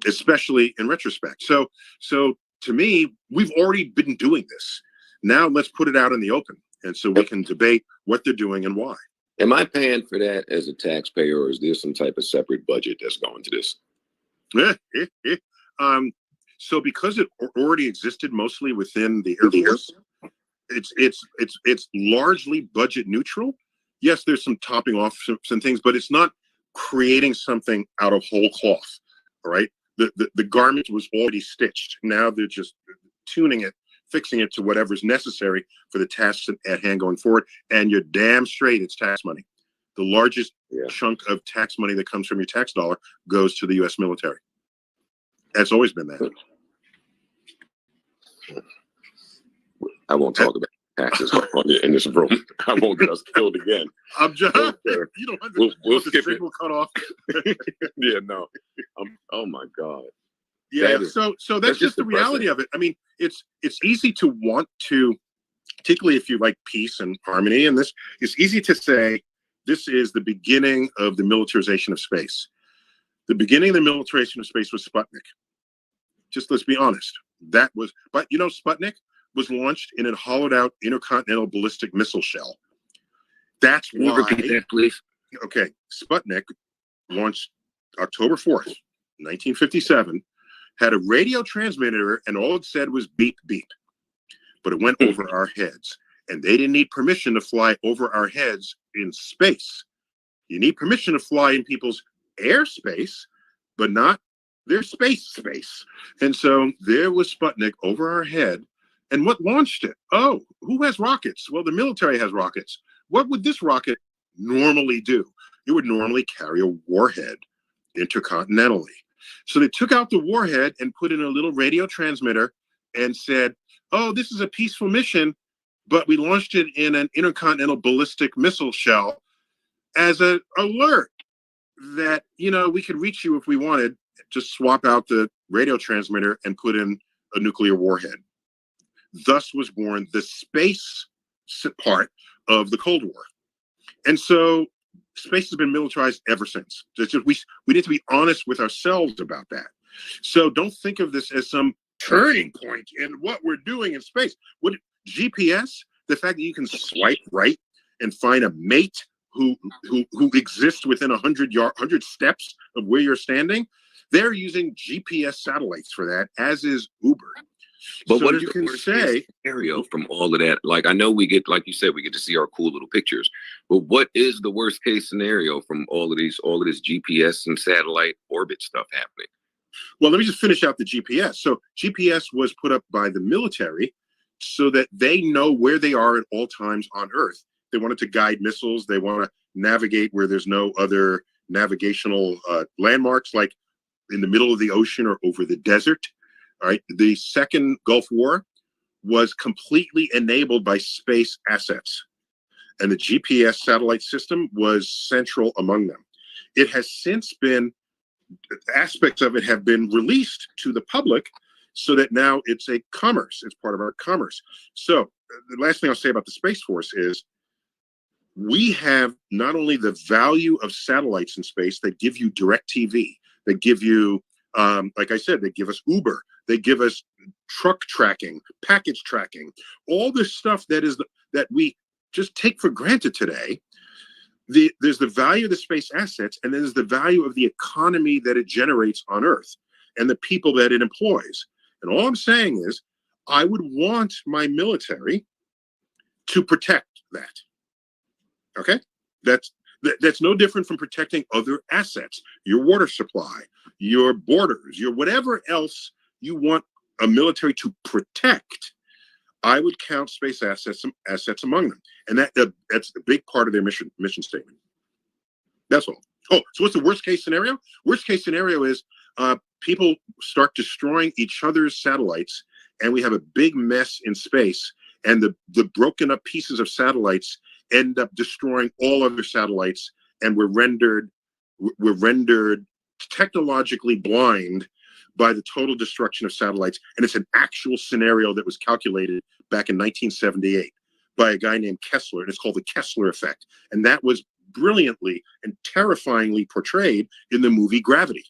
Speaker 2: especially in retrospect. So to me, we've already been doing this. Now let's put it out in the open, and so we can debate what they're doing and why.
Speaker 1: Am I paying for that as a taxpayer, or is there some type of separate budget that's going to this?
Speaker 2: So because it already existed mostly within the Air Force, it's largely budget neutral. Yes, there's some topping off some things, but it's not creating something out of whole cloth. All right, the garment was already stitched. Now they're just tuning it, fixing it to whatever's necessary for the tasks at hand going forward. And you're damn straight, it's tax money. The largest chunk of tax money that comes from your tax dollar goes to the U.S. military. That's always been that.
Speaker 1: I won't talk about taxes in this room. I won't get us killed again.
Speaker 2: I'm just, you don't understand.
Speaker 1: We'll skip it.
Speaker 2: We'll cut off.
Speaker 1: Yeah, no. Oh my God.
Speaker 2: Yeah, so that's just the reality of it. I mean, it's easy to want to, particularly if you like peace and harmony, and this, it's easy to say this is the beginning of the militarization of space. The beginning of the militarization of space was Sputnik. Just let's be honest. But Sputnik was launched in a hollowed out intercontinental ballistic missile shell. That's why.
Speaker 1: Repeat that, please.
Speaker 2: Okay, Sputnik launched October 4th, 1957. Had a radio transmitter, and all it said was beep, beep. But it went over our heads. And they didn't need permission to fly over our heads in space. You need permission to fly in people's airspace, but not their space. And so there was Sputnik over our head. And what launched it? Oh, who has rockets? Well, the military has rockets. What would this rocket normally do? It would normally carry a warhead intercontinentally. So they took out the warhead and put in a little radio transmitter and said, oh, this is a peaceful mission, but we launched it in an intercontinental ballistic missile shell as an alert that, we could reach you if we wanted. Just swap out the radio transmitter and put in a nuclear warhead. Thus was born the space part of the Cold War. And so space has been militarized ever since. It's just, we need to be honest with ourselves about that. So don't think of this as some turning point in what we're doing in space. What GPS, the fact that you can swipe right and find a mate who exists within 100 steps of where you're standing, they're using GPS satellites for that, as is Uber.
Speaker 1: But
Speaker 2: so
Speaker 1: what is
Speaker 2: you
Speaker 1: the
Speaker 2: can
Speaker 1: worst
Speaker 2: say
Speaker 1: case scenario from all of that? Like, I know we get, like you said, we get to see our cool little pictures, but what is the worst case scenario from all of this GPS and satellite orbit stuff happening?
Speaker 2: Well, let me just finish out the GPS. So GPS was put up by the military so that they know where they are at all times on Earth. They wanted to guide missiles. They want to navigate where there's no other navigational landmarks, like in the middle of the ocean or over the desert. All right. The second Gulf War was completely enabled by space assets, and the GPS satellite system was central among them. It has since been, aspects of it have been released to the public so that now it's a commerce. It's part of our commerce. So the last thing I'll say about the Space Force is we have not only the value of satellites in space that give you direct TV, that give you, like I said, they give us Uber, they give us truck tracking, package tracking, all this stuff that we just take for granted today. There's the value of the space assets, and then there's the value of the economy that it generates on Earth and the people that it employs. And all I'm saying is, I would want my military to protect that. Okay? That's no different from protecting other assets, your water supply, your borders, your whatever else you want a military to protect. I would count space assets among them, and that's a big part of their mission statement. That's all. Oh, so what's the worst case scenario? Worst case scenario is people start destroying each other's satellites, and we have a big mess in space, and the broken up pieces of satellites end up destroying all other satellites, and we're rendered technologically blind by the total destruction of satellites. And it's an actual scenario that was calculated back in 1978 by a guy named Kessler, and it's called the Kessler effect. And that was brilliantly and terrifyingly portrayed in the movie Gravity,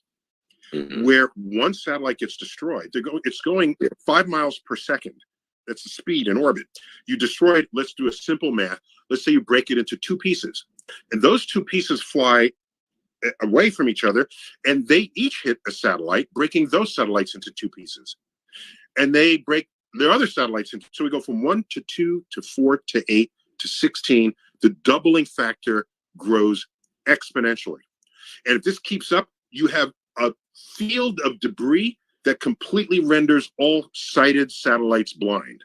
Speaker 2: where one satellite gets destroyed. It's going 5 miles per second. That's the speed in orbit. You destroy it. Let's do a simple math. Let's say you break it into 2 pieces, and those 2 pieces fly away from each other, and they each hit a satellite, breaking those satellites into 2 pieces. And they break their other satellites into, so we go from 1 to 2 to 4 to 8 to 16. The doubling factor grows exponentially. And if this keeps up, you have a field of debris that completely renders all sighted satellites blind.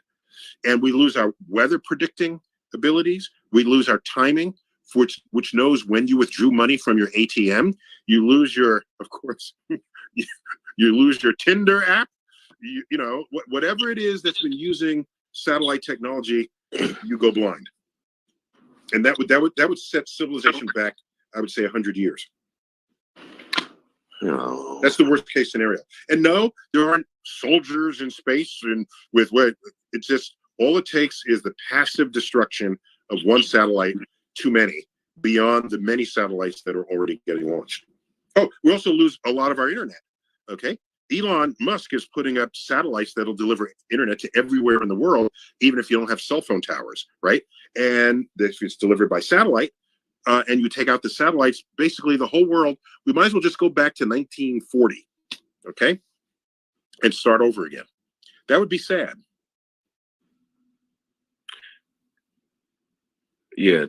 Speaker 2: And we lose our weather predicting abilities. We lose our timing, which knows when you withdrew money from your ATM. You lose your, of course, you lose your Tinder app. You know, whatever it is that's been using satellite technology, you go blind. And that would set civilization back, I would say, 100 years.
Speaker 1: No.
Speaker 2: That's the worst case scenario. And no, there aren't soldiers in space and with what it's just, all it takes is the passive destruction of one satellite too many, beyond the many satellites that are already getting launched. Oh, we also lose a lot of our internet. Okay. Elon Musk is putting up satellites that'll deliver internet to everywhere in the world, even if you don't have cell phone towers, right? And if it's delivered by satellite, and you take out the satellites, basically the whole world, we might as well just go back to 1940, okay? And start over again. That would be sad.
Speaker 1: Yeah,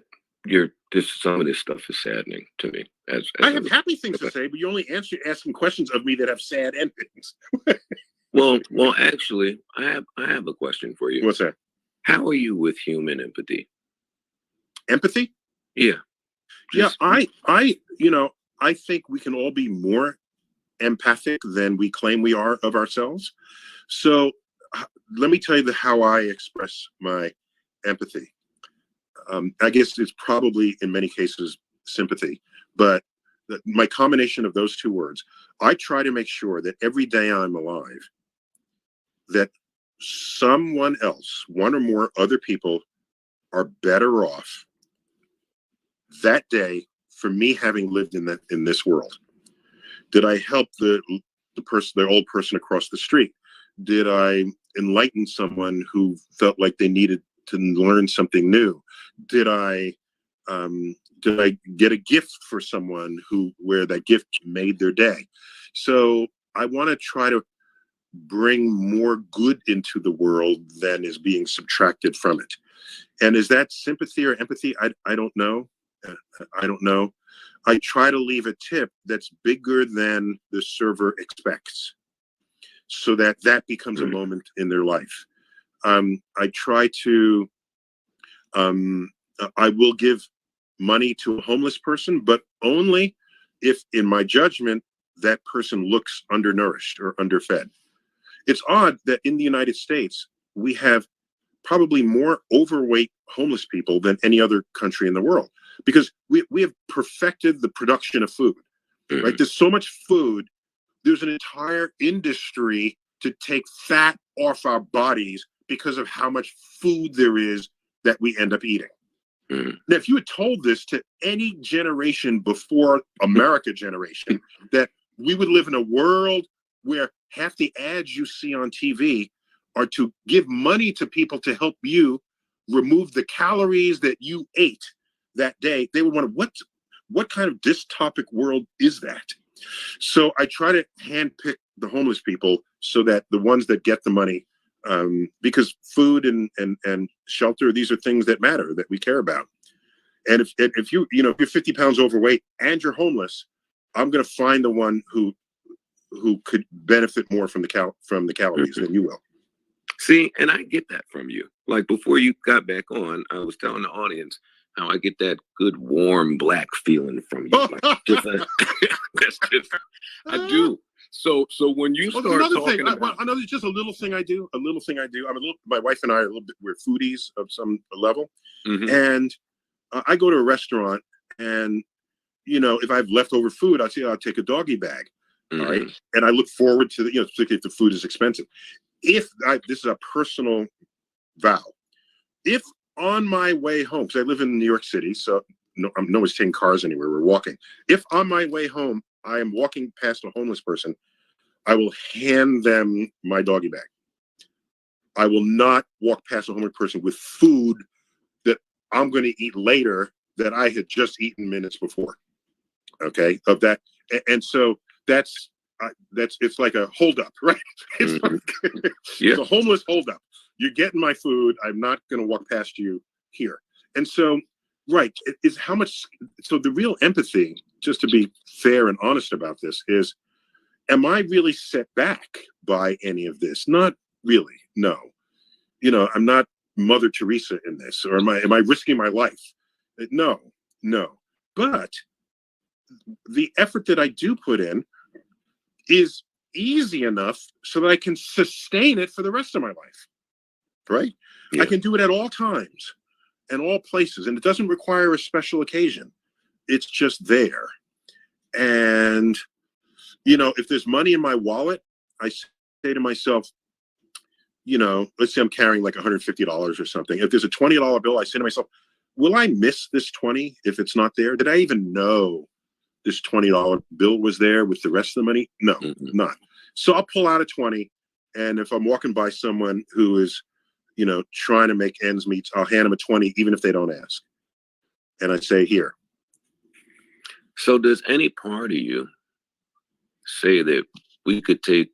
Speaker 1: some of this stuff is saddening to me.
Speaker 2: I have happy things to say, but you only asking questions of me that have sad endings.
Speaker 1: well, actually, I have a question for you.
Speaker 2: What's that?
Speaker 1: How are you with human empathy?
Speaker 2: Empathy?
Speaker 1: Yeah.
Speaker 2: Yeah, I think we can all be more empathic than we claim we are of ourselves. So let me tell you how I express my empathy. I guess it's probably in many cases sympathy, but my combination of those 2 words, I try to make sure that every day I'm alive, that someone else, one or more other people, are better off that day for me having lived in this world. Did I help the old person across the street? Did I enlighten someone who felt like they needed to learn something new? Did I get a gift for someone where that gift made their day? So I want to try to bring more good into the world than is being subtracted from it. And is that sympathy or empathy? I don't know. I don't know. I try to leave a tip that's bigger than the server expects, so that becomes a moment in their life. I try to, I will give money to a homeless person, but only if, in my judgment, that person looks undernourished or underfed. It's odd that in the United States, we have probably more overweight homeless people than any other country in the world, because we have perfected the production of food, right? There's so much food. There's an entire industry to take fat off our bodies because of how much food there is that we end up eating. Now, if you had told this to any generation before America generation, that we would live in a world where half the ads you see on TV are to give money to people to help you remove the calories that you ate that day, they would wonder, what kind of dystopic world is that? So I try to handpick the homeless people so that the ones that get the money, because food and shelter, these are things that matter, that we care about. And if you're 50 pounds overweight and you're homeless, I'm going to find the one who could benefit more from the calories than you will.
Speaker 1: See, and I get that from you. Like before you got back on, I was telling the audience how I get that good warm black feeling from you. Like, that's just, I do. So when you start talking about,
Speaker 2: another just a little thing I do. My wife and I are we're foodies of some level, and I go to a restaurant, and if I have leftover food, I'll take a doggy bag, all right, and I look forward to particularly if the food is expensive. This is a personal vow. If on my way home, because I live in New York City, so I'm no one's taking cars anywhere. We're walking. If on my way home I am walking past a homeless person, I will hand them my doggy bag. I will not walk past a homeless person with food that I'm going to eat later that I had just eaten minutes before. Okay, of that, and so that's it's like a holdup, right? It's it's a homeless holdup. You're getting my food. I'm not going to walk past you here. And so, right, is how much. So the real empathy, just to be fair and honest about this, is: am I really set back by any of this? Not really. No. I'm not Mother Teresa in this, or am I risking my life? No. But the effort that I do put in is easy enough so that I can sustain it for the rest of my life, right? I can do it at all times and all places, and it doesn't require a special occasion. It's just there. And, if there's money in my wallet, I say to myself, let's say I'm carrying like $150 or something. If there's a $20 bill, I say to myself, will I miss this 20 if it's not there? Did I even know this $20 bill was there with the rest of the money? No, not. So I'll pull out a 20. And if I'm walking by someone who is, trying to make ends meet, I'll hand them a 20, even if they don't ask. And I say, here.
Speaker 1: So does any part of you say that we could take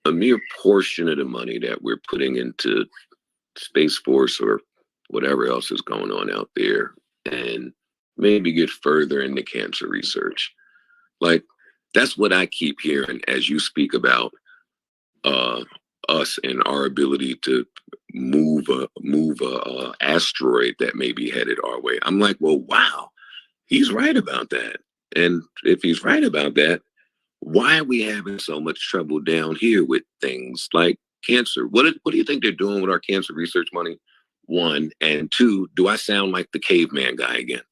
Speaker 1: a mere portion of the money that we're putting into Space Force or whatever else is going on out there and maybe get further into cancer research? Like, that's what I keep hearing as you speak about us and our ability to move a asteroid that may be headed our way. I'm like, well, wow, he's right about that. And if he's right about that, why are we having so much trouble down here with things like cancer? What do you think they're doing with our cancer research money? One, and two, do I sound like the caveman guy again?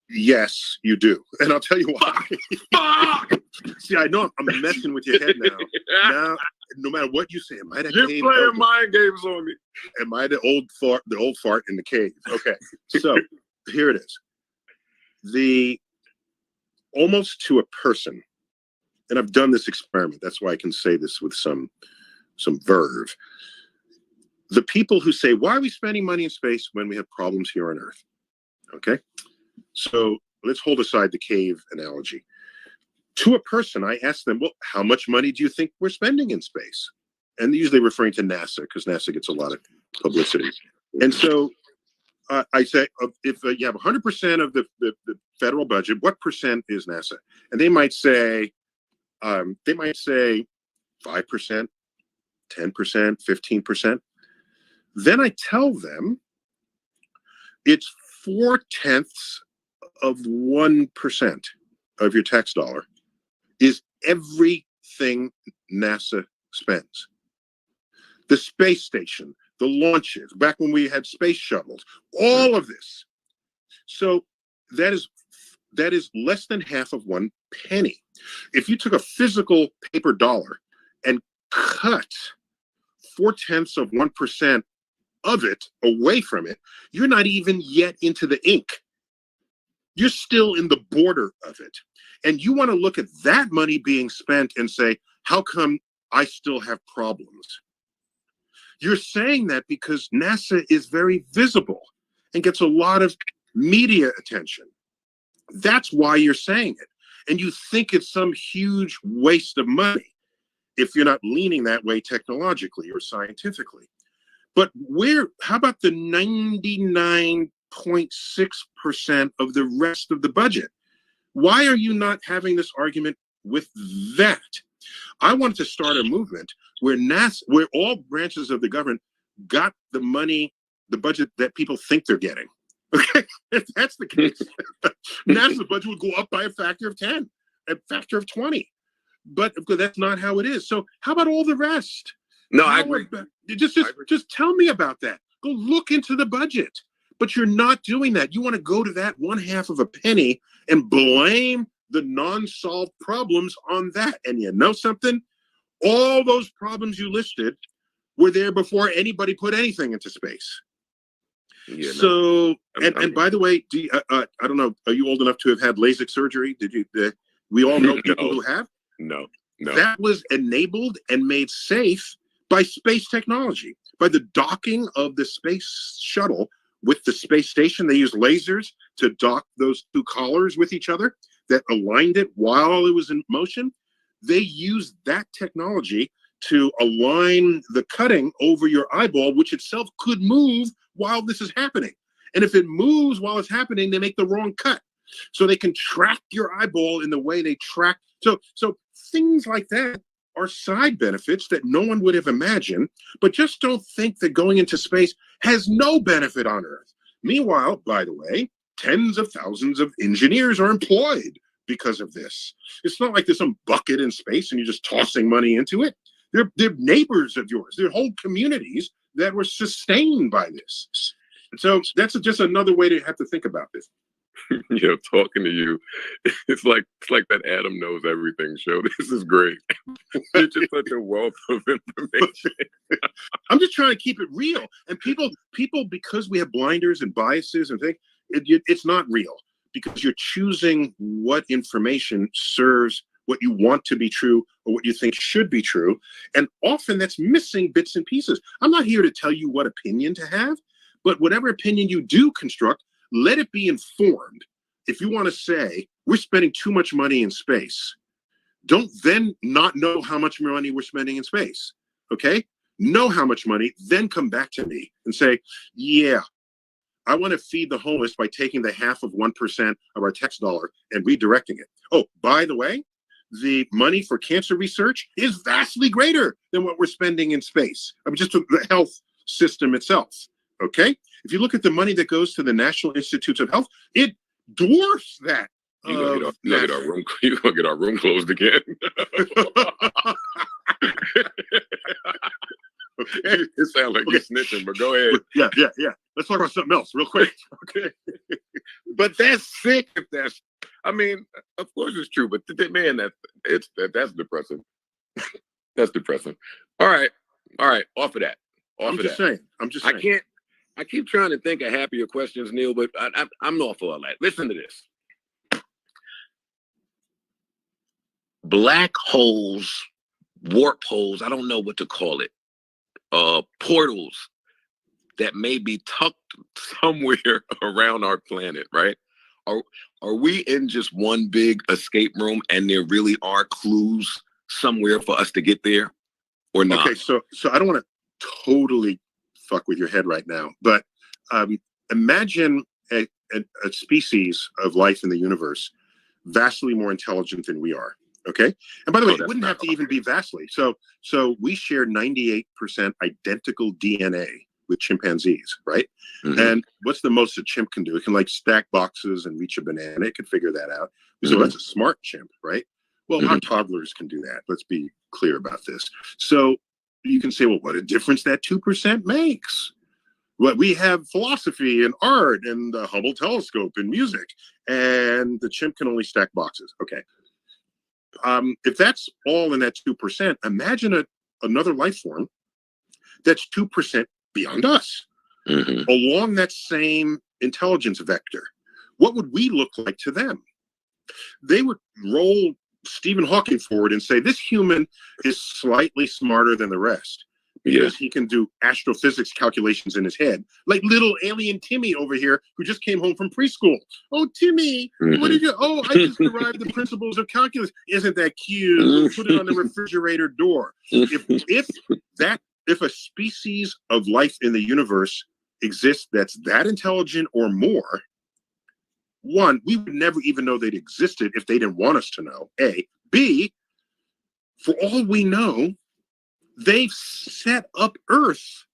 Speaker 2: Yes, you do. And I'll tell you why. See, I know I'm messing with your head now. Now, no matter what you say, am I that
Speaker 1: You're
Speaker 2: cave?
Speaker 1: playing mind games on me.
Speaker 2: Am I the old fart in the cave? Okay. So here it is. Almost to a person, and I've done this experiment. That's why I can say this with some some verve. The people who say, why are we spending money in space when we have problems here on Earth? Okay, so let's hold aside the cave analogy. To a person, I ask them, well, how much money do you think we're spending in space? And they're usually referring to NASA, because NASA gets a lot of publicity. And so I say, if you have 100% of the federal budget, what percent is NASA? And they might say 5%, 10%, 15%. Then I tell them it's 0.4% of your tax dollar is everything NASA spends. The space station, the launches, back when we had space shuttles, all of this. So that is less than half of 1 penny. If you took a physical paper dollar and cut 0.4% of it away from it, you're not even yet into the ink. You're still in the border of it. And you want to look at that money being spent and say, how come I still have problems? You're saying that because NASA is very visible and gets a lot of media attention. That's why you're saying it. And you think it's some huge waste of money if you're not leaning that way technologically or scientifically. But how about the 99.6% of the rest of the budget? Why are you not having this argument with that? I wanted to start a movement where where all branches of the government got the money, the budget that people think they're getting. Okay, if that's the case, NASA's budget would go up by a factor of 10, a factor of 20. But that's not how it is. So how about all the rest?
Speaker 1: No, I agree.
Speaker 2: Just tell me about that. Go look into the budget. But you're not doing that. You want to go to that 1/2 of a penny and blame the non-solved problems on that. And you know something? All those problems you listed were there before anybody put anything into space. Yeah, so, and by the way, I don't know, are you old enough to have had LASIK surgery? Did you? We all know people who have.
Speaker 1: No.
Speaker 2: That was enabled and made safe by space technology, by the docking of the space shuttle with the space station. They used lasers to dock those two collars with each other that aligned it while it was in motion. They used that technology to align the cutting over your eyeball, which itself could move while this is happening. And if it moves while it's happening, they make the wrong cut. So they can track your eyeball in the way they track. So things like that are side benefits that no one would have imagined, but just don't think that going into space has no benefit on Earth. Meanwhile, by the way, tens of thousands of engineers are employed because of this. It's not like there's some bucket in space and you're just tossing money into it. They're neighbors of yours. They're whole communities that were sustained by this. And so that's just another way to have to think about this.
Speaker 1: Talking to you, it's like that Adam Knows Everything show. This is great. You're just such a wealth of information.
Speaker 2: I'm just trying to keep it real. And people, because we have blinders and biases and things, it's not real, because you're choosing what information serves what you want to be true or what you think should be true. And often that's missing bits and pieces. I'm not here to tell you what opinion to have, but whatever opinion you do construct, let it be informed. If you want to say we're spending too much money in space, don't then not know how much money we're spending in space. Okay? Know how much money, then come back to me and say, yeah, I want to feed the homeless by taking the 0.5% of our tax dollar and redirecting it. Oh, by the way, the money for cancer research is vastly greater than what we're spending in space. I mean, just the health system itself. Okay? If you look at the money that goes to the National Institutes of Health, it dwarfs that.
Speaker 1: You're gonna get our room closed again. Okay. It sounds like you're snitching, but go ahead.
Speaker 2: Yeah. Let's talk about something else real quick. Okay.
Speaker 1: But that's sick. I mean, of course it's true, but man, that's depressing. That's depressing. All right. Off of that.
Speaker 2: I'm just saying.
Speaker 1: I keep trying to think of happier questions, Neil, but I'm not for all that. Listen to this. Black holes warp holes. I don't know what to call it. Portals that may be tucked somewhere around our planet, right? Are we in just one big escape room and there really are clues somewhere for us to get there or not?
Speaker 2: Okay, so I don't want to totally fuck with your head right now, but imagine a species of life in the universe vastly more intelligent than we are. Okay, and by the way, it wouldn't have to even be vastly. So we share 98% identical DNA with chimpanzees, right?
Speaker 1: Mm-hmm.
Speaker 2: And what's the most a chimp can do? It can like stack boxes and reach a banana. It can figure that out. So that's a smart chimp, right? Well, our toddlers can do that. Let's be clear about this. So you can say, well, what a difference that 2% makes. Well, we have philosophy and art and the Hubble telescope and music, and the chimp can only stack boxes. Okay. If that's all in that 2%, imagine another life form that's 2% beyond us, along that same intelligence vector. What would we look like to them? They would roll Stephen Hawking forward and say, this human is slightly smarter than the rest because he can do astrophysics calculations in his head, like little alien Timmy over here who just came home from preschool. Oh, Timmy, what did you? Oh, I just derived the principles of calculus. Isn't that cute? We'll put it on the refrigerator door. If a species of life in the universe exists that's that intelligent or more, one, we would never even know they'd existed if they didn't want us to know, A. B, for all we know, they've set up Earth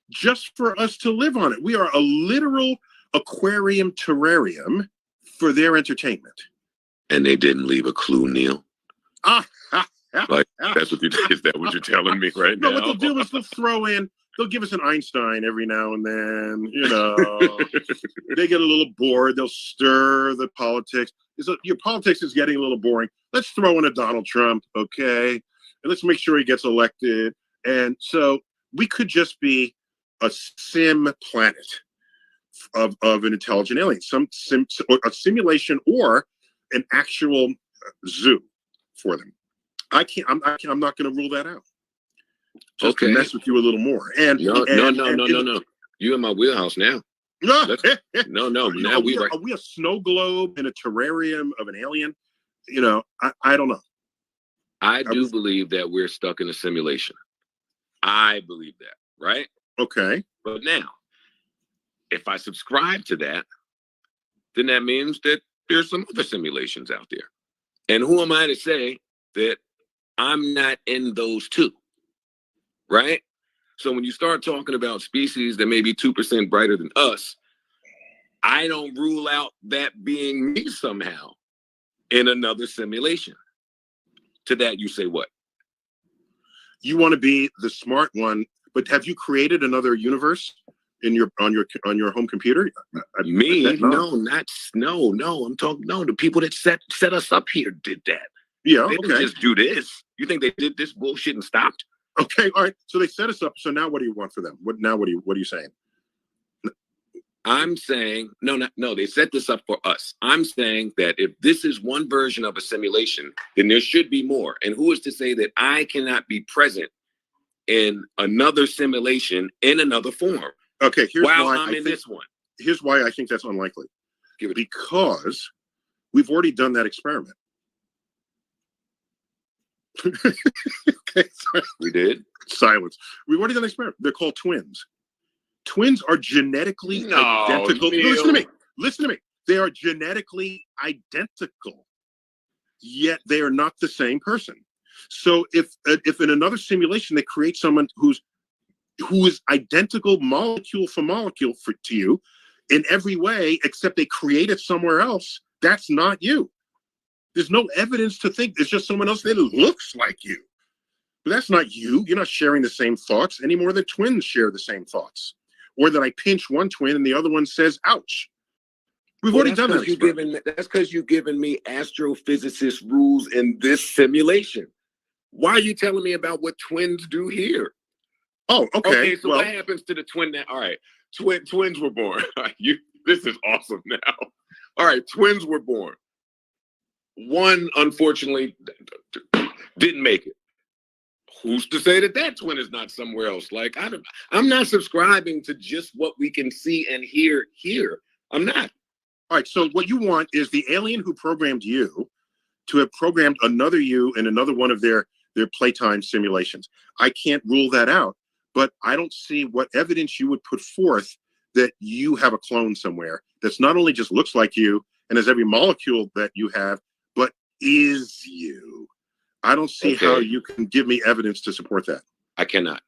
Speaker 2: just for us to live on it. We are a literal aquarium terrarium for their entertainment.
Speaker 1: And they didn't leave a clue, Neil? Like, is that what you're telling me right now?
Speaker 2: No, what they'll do is they'll give us an Einstein every now and then, they get a little bored. They'll stir the politics. Your politics is getting a little boring. Let's throw in a Donald Trump, okay? And let's make sure he gets elected. And so we could just be a sim planet of an intelligent alien, a simulation or an actual zoo for them. I'm not going to rule that out. Just to mess with you a little more. And no.
Speaker 1: You in my wheelhouse now. No. Now
Speaker 2: are we a snow globe in a terrarium of an alien? I don't know.
Speaker 1: I do believe that we're stuck in a simulation. I believe that, right?
Speaker 2: Okay.
Speaker 1: But now, if I subscribe to that, then that means that there's some other simulations out there. And who am I to say that I'm not in those too? Right? So when you start talking about species that may be 2% brighter than us, I don't rule out that being me somehow in another simulation. To that, you say what?
Speaker 2: You want to be the smart one, but have you created another universe on your home computer?
Speaker 1: Me? No. I'm talking. No, the people that set us up here did that.
Speaker 2: Yeah,
Speaker 1: they didn't just do this. You think they did this bullshit and stopped?
Speaker 2: Okay, all right. So they set us up. So now, what do you want for them? What are you saying?
Speaker 1: I'm saying no. They set this up for us. I'm saying that if this is one version of a simulation, then there should be more. And who is to say that I cannot be present in another simulation in another form?
Speaker 2: Okay, here's
Speaker 1: while
Speaker 2: why
Speaker 1: I'm in this one.
Speaker 2: Here's why I think that's unlikely. Because we've already done that experiment. Okay, sorry.
Speaker 1: We did.
Speaker 2: Silence. We've already done the experiment. They're called twins. Twins are genetically identical. No, listen to me. They are genetically identical, yet they are not the same person. So if in another simulation they create someone who is identical molecule for molecule to you in every way, except they create it somewhere else, that's not you. There's no evidence to think it's just someone else that looks like you. But that's not you. You're not sharing the same thoughts any more than twins share the same thoughts. Or that I pinch one twin and the other one says, ouch. We've already done that.
Speaker 1: That's because you've given me astrophysicist rules in this simulation. Why are you telling me about what twins do here?
Speaker 2: Oh, okay.
Speaker 1: So what happens to the twin that, all right, twins were born. This is awesome now. All right, twins were born. One, unfortunately, didn't make it. who's to say that that twin is not somewhere else? Like, I'm not subscribing to just what we can see and hear here. I'm not.
Speaker 2: All right, so what you want is the alien who programmed you to have programmed another you in another one of their playtime simulations. I can't rule that out, but I don't see what evidence you would put forth that you have a clone somewhere that's not only just looks like you and has every molecule that you have, but is you. I don't see how you can give me evidence to support that.
Speaker 1: I cannot.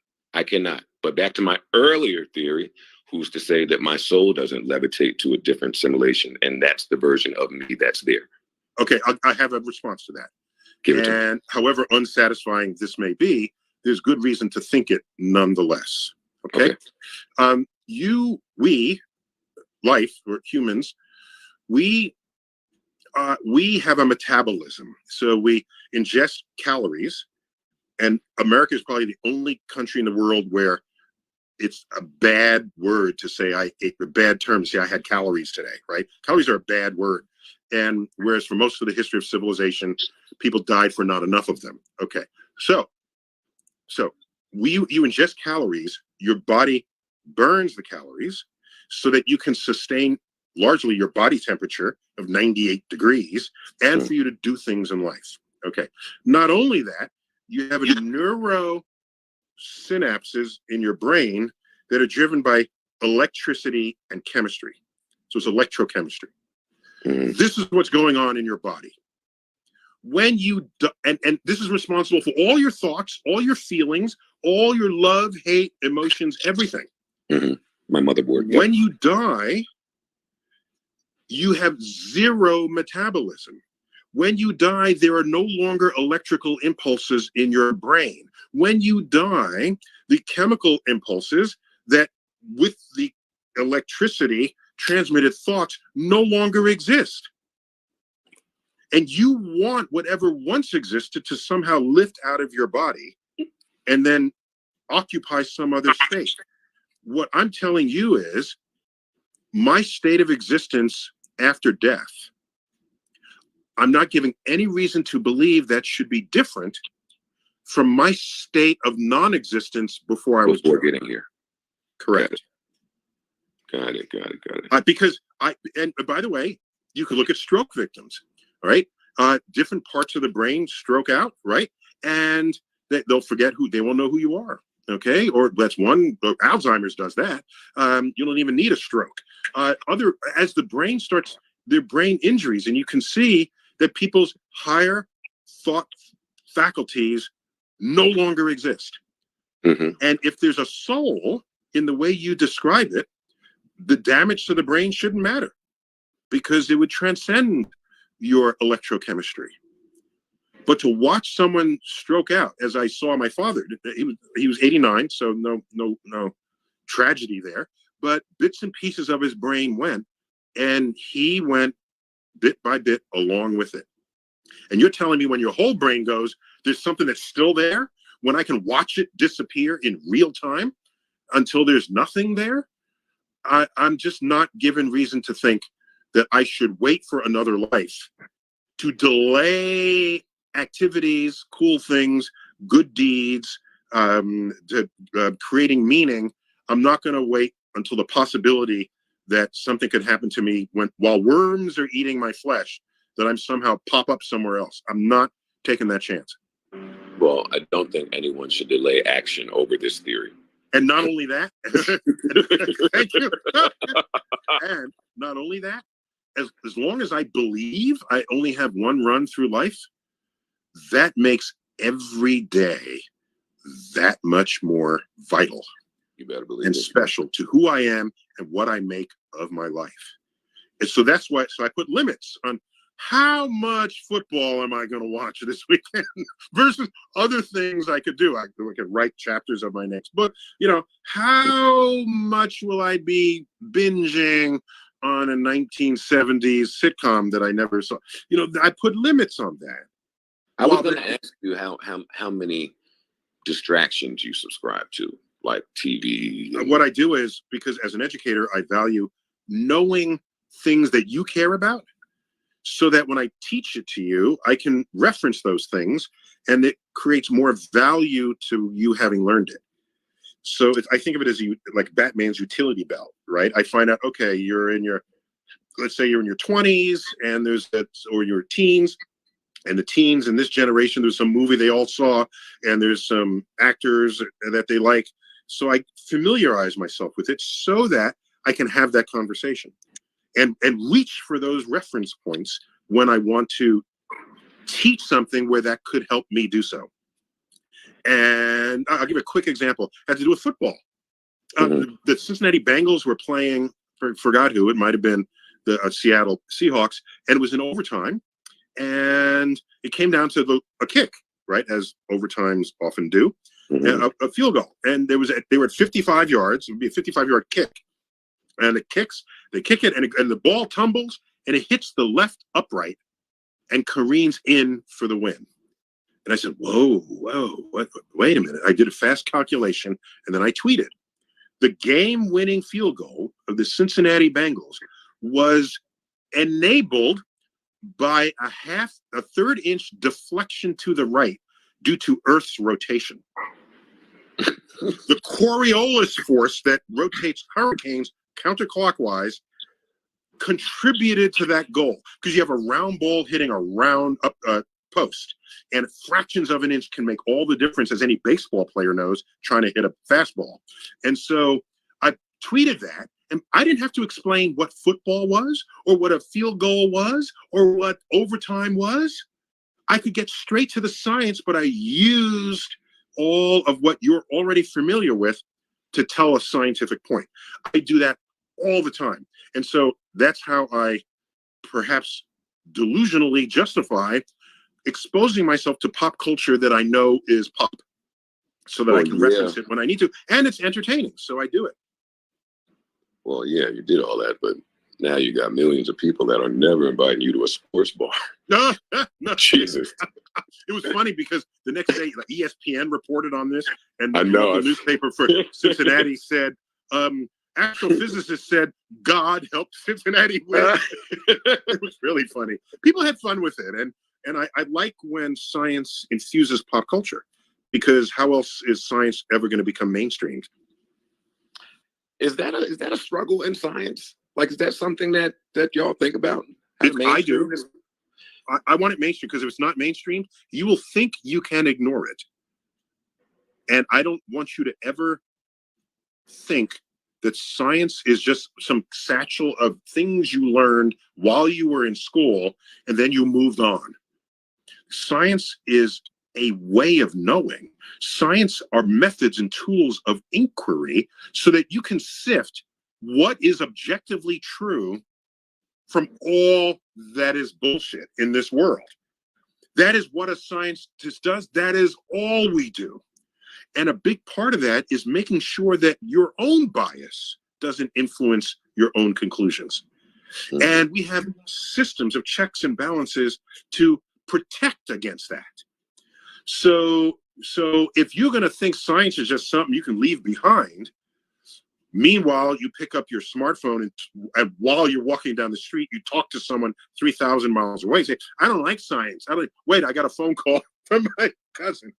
Speaker 1: But back to my earlier theory, who's to say that my soul doesn't levitate to a different simulation, and that's the version of me that's there?
Speaker 2: Okay, I have a response to that.
Speaker 1: Give it to me.
Speaker 2: And however unsatisfying this may be, there's good reason to think it nonetheless. Okay. We, life or humans, we have a metabolism. So we ingest calories, and America is probably the only country in the world where it's a bad word to say a bad term to say I had calories today, right? Calories are a bad word. And whereas for most of the history of civilization, people died for not enough of them. Okay. So you ingest calories, your body burns the calories so that you can sustain largely your body temperature of 98 degrees and for you to do things in life. Okay. Not only that, you have a neuro synapses in your brain that are driven by electricity and chemistry. So it's electrochemistry. This is what's going on in your body. When you and this is responsible for all your thoughts, all your feelings, all your love, hate, emotions, everything.
Speaker 1: My motherboard.
Speaker 2: When you die, you have zero metabolism. When you die, there are no longer electrical impulses in your brain. When you die, the chemical impulses that with the electricity transmitted thoughts no longer exist. And you want whatever once existed to somehow lift out of your body and then occupy some other space. What I'm telling you is my state of existence after death, I'm not giving any reason to believe that should be different from my state of non-existence before I was
Speaker 1: getting here.
Speaker 2: Correct.
Speaker 1: Got it.
Speaker 2: Because and by the way, you could look at stroke victims, all right? Different parts of the brain stroke out, right? And they'll forget they won't know who you are, okay? Or that's one, Alzheimer's does that. You don't even need a stroke. As the brain starts, their brain injuries, and you can see that people's higher thought faculties no longer exist. And if there's a soul in the way you describe it, the damage to the brain shouldn't matter because it would transcend your electrochemistry. But to watch someone stroke out, as I saw my father, he was 89, so no tragedy there. But bits and pieces of his brain went, and he went bit by bit along with it. And you're telling me when your whole brain goes, there's something that's still there, when I can watch it disappear in real time until there's nothing there? I'm just not given reason to think that I should wait for another life to delay activities, cool things, good deeds, creating meaning. I'm not going to wait until the possibility that something could happen to me while worms are eating my flesh, that I'm somehow pop up somewhere else. I'm not taking that chance.
Speaker 1: Well, I don't think anyone should delay action over this theory.
Speaker 2: And not only that, thank you. And not only that, as long as I believe I only have one run through life, that makes every day that much more vital.
Speaker 1: You better believe
Speaker 2: and
Speaker 1: it.
Speaker 2: Special to who I am and what I make of my life. And so that's why. So I put limits on how much football am I going to watch this weekend versus other things I could do. I could write chapters of my next book. How much will I be binging on a 1970s sitcom that I never saw? I put limits on that.
Speaker 1: I was going to ask you how many distractions you subscribe to, like TV.
Speaker 2: What I do is, because as an educator, I value knowing things that you care about, so that when I teach it to you, I can reference those things and it creates more value to you having learned it. So I think of it as like Batman's utility belt, right? I find out, okay, let's say you're in your 20s and or your teens, and the teens in this generation, there's some movie they all saw, and there's some actors that they like. So I familiarize myself with it so that I can have that conversation and reach for those reference points when I want to teach something where that could help me do so. And I'll give a quick example. It had to do with football. The Cincinnati Bengals were playing, forgot who, it might have been the Seattle Seahawks, and it was in overtime. And it came down to a kick, right, as overtimes often do, a field goal. And they were at 55 yards. It would be a 55-yard kick. And they kick it, and the ball tumbles, and it hits the left upright and careens in for the win. And I said, whoa, wait a minute. I did a fast calculation, and then I tweeted. The game-winning field goal of the Cincinnati Bengals was enabled by a third-inch deflection to the right due to Earth's rotation. The Coriolis force that rotates hurricanes counterclockwise contributed to that goal, because you have a round ball hitting a round post, and fractions of an inch can make all the difference, as any baseball player knows, trying to hit a fastball. And so I tweeted that, and I didn't have to explain what football was, or what a field goal was, or what overtime was. I could get straight to the science, but I used all of what you're already familiar with to tell a scientific point. I do that all the time. And so that's how I perhaps delusionally justify exposing myself to pop culture that I know is pop, so that I can reference it when I need to. And it's entertaining, so I do it.
Speaker 1: Well, yeah, you did all that, but now you got millions of people that are never inviting you to a sports bar.
Speaker 2: No,
Speaker 1: Jesus.
Speaker 2: It was funny because the next day, like, ESPN reported on this, and
Speaker 1: I know
Speaker 2: the newspaper for Cincinnati said, astrophysicist said, God helped Cincinnati win. It was really funny. People had fun with it, and I like when science infuses pop culture, because how else is science ever going to become mainstreamed?
Speaker 1: Is that a struggle in science? Like, is that something that y'all think about?
Speaker 2: I do. I want it mainstream, because if it's not mainstream, you will think you can ignore it. And I don't want you to ever think that science is just some satchel of things you learned while you were in school and then you moved on. Science is a way of knowing. Science are methods and tools of inquiry so that you can sift what is objectively true from all that is bullshit in this world. That is what a scientist does. That is all we do. And a big part of that is making sure that your own bias doesn't influence your own conclusions. And we have systems of checks and balances to protect against that. So if you're going to think science is just something you can leave behind, meanwhile, you pick up your smartphone and while you're walking down the street, you talk to someone 3,000 miles away. Say, I don't like science. Wait, I got a phone call from my cousin.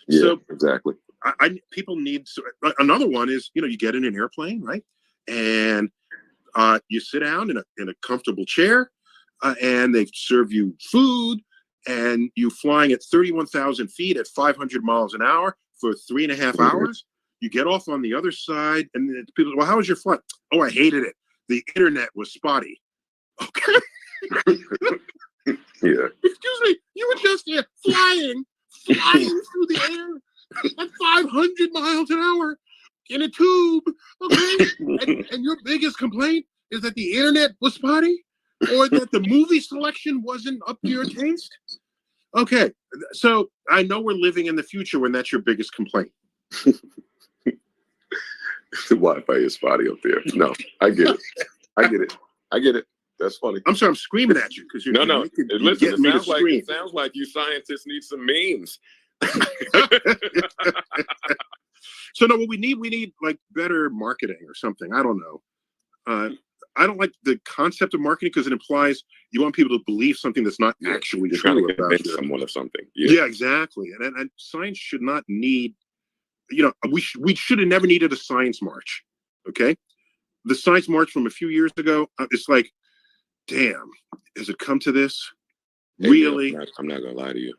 Speaker 1: So exactly.
Speaker 2: People need. Another one is, you get in an airplane, right? And you sit down in a comfortable chair, and they serve you food, and you flying at 31,000 feet at 500 miles an hour for 3.5 hours. You get off on the other side, and people, well, how was your flight? Oh, I hated it. The internet was spotty. Okay.
Speaker 1: Yeah.
Speaker 2: Excuse me, you were just here flying through the air at 500 miles an hour in a tube, okay? And your biggest complaint is that the internet was spotty, or that the movie selection wasn't up to your taste? Okay, so I know we're living in the future when that's your biggest complaint.
Speaker 1: The Wi-Fi is spotty up there. No, I get it. I get it. That's funny.
Speaker 2: I'm sorry, I'm screaming at you because you're
Speaker 1: Listen, it sounds like you scientists need some memes.
Speaker 2: So no, what we need like better marketing or something. I don't know. I don't like the concept of marketing because it implies You want people to believe something that's not
Speaker 1: Yeah.
Speaker 2: actually
Speaker 1: You're trying
Speaker 2: true
Speaker 1: to
Speaker 2: about
Speaker 1: convince
Speaker 2: you.
Speaker 1: someone of something.
Speaker 2: Yeah, exactly. And science should not need, we should have never needed a science march. Okay. The science march from a few years ago, it's like, damn, has it come to this?
Speaker 1: Hey,
Speaker 2: Really?
Speaker 1: Neil, I'm not gonna lie to you.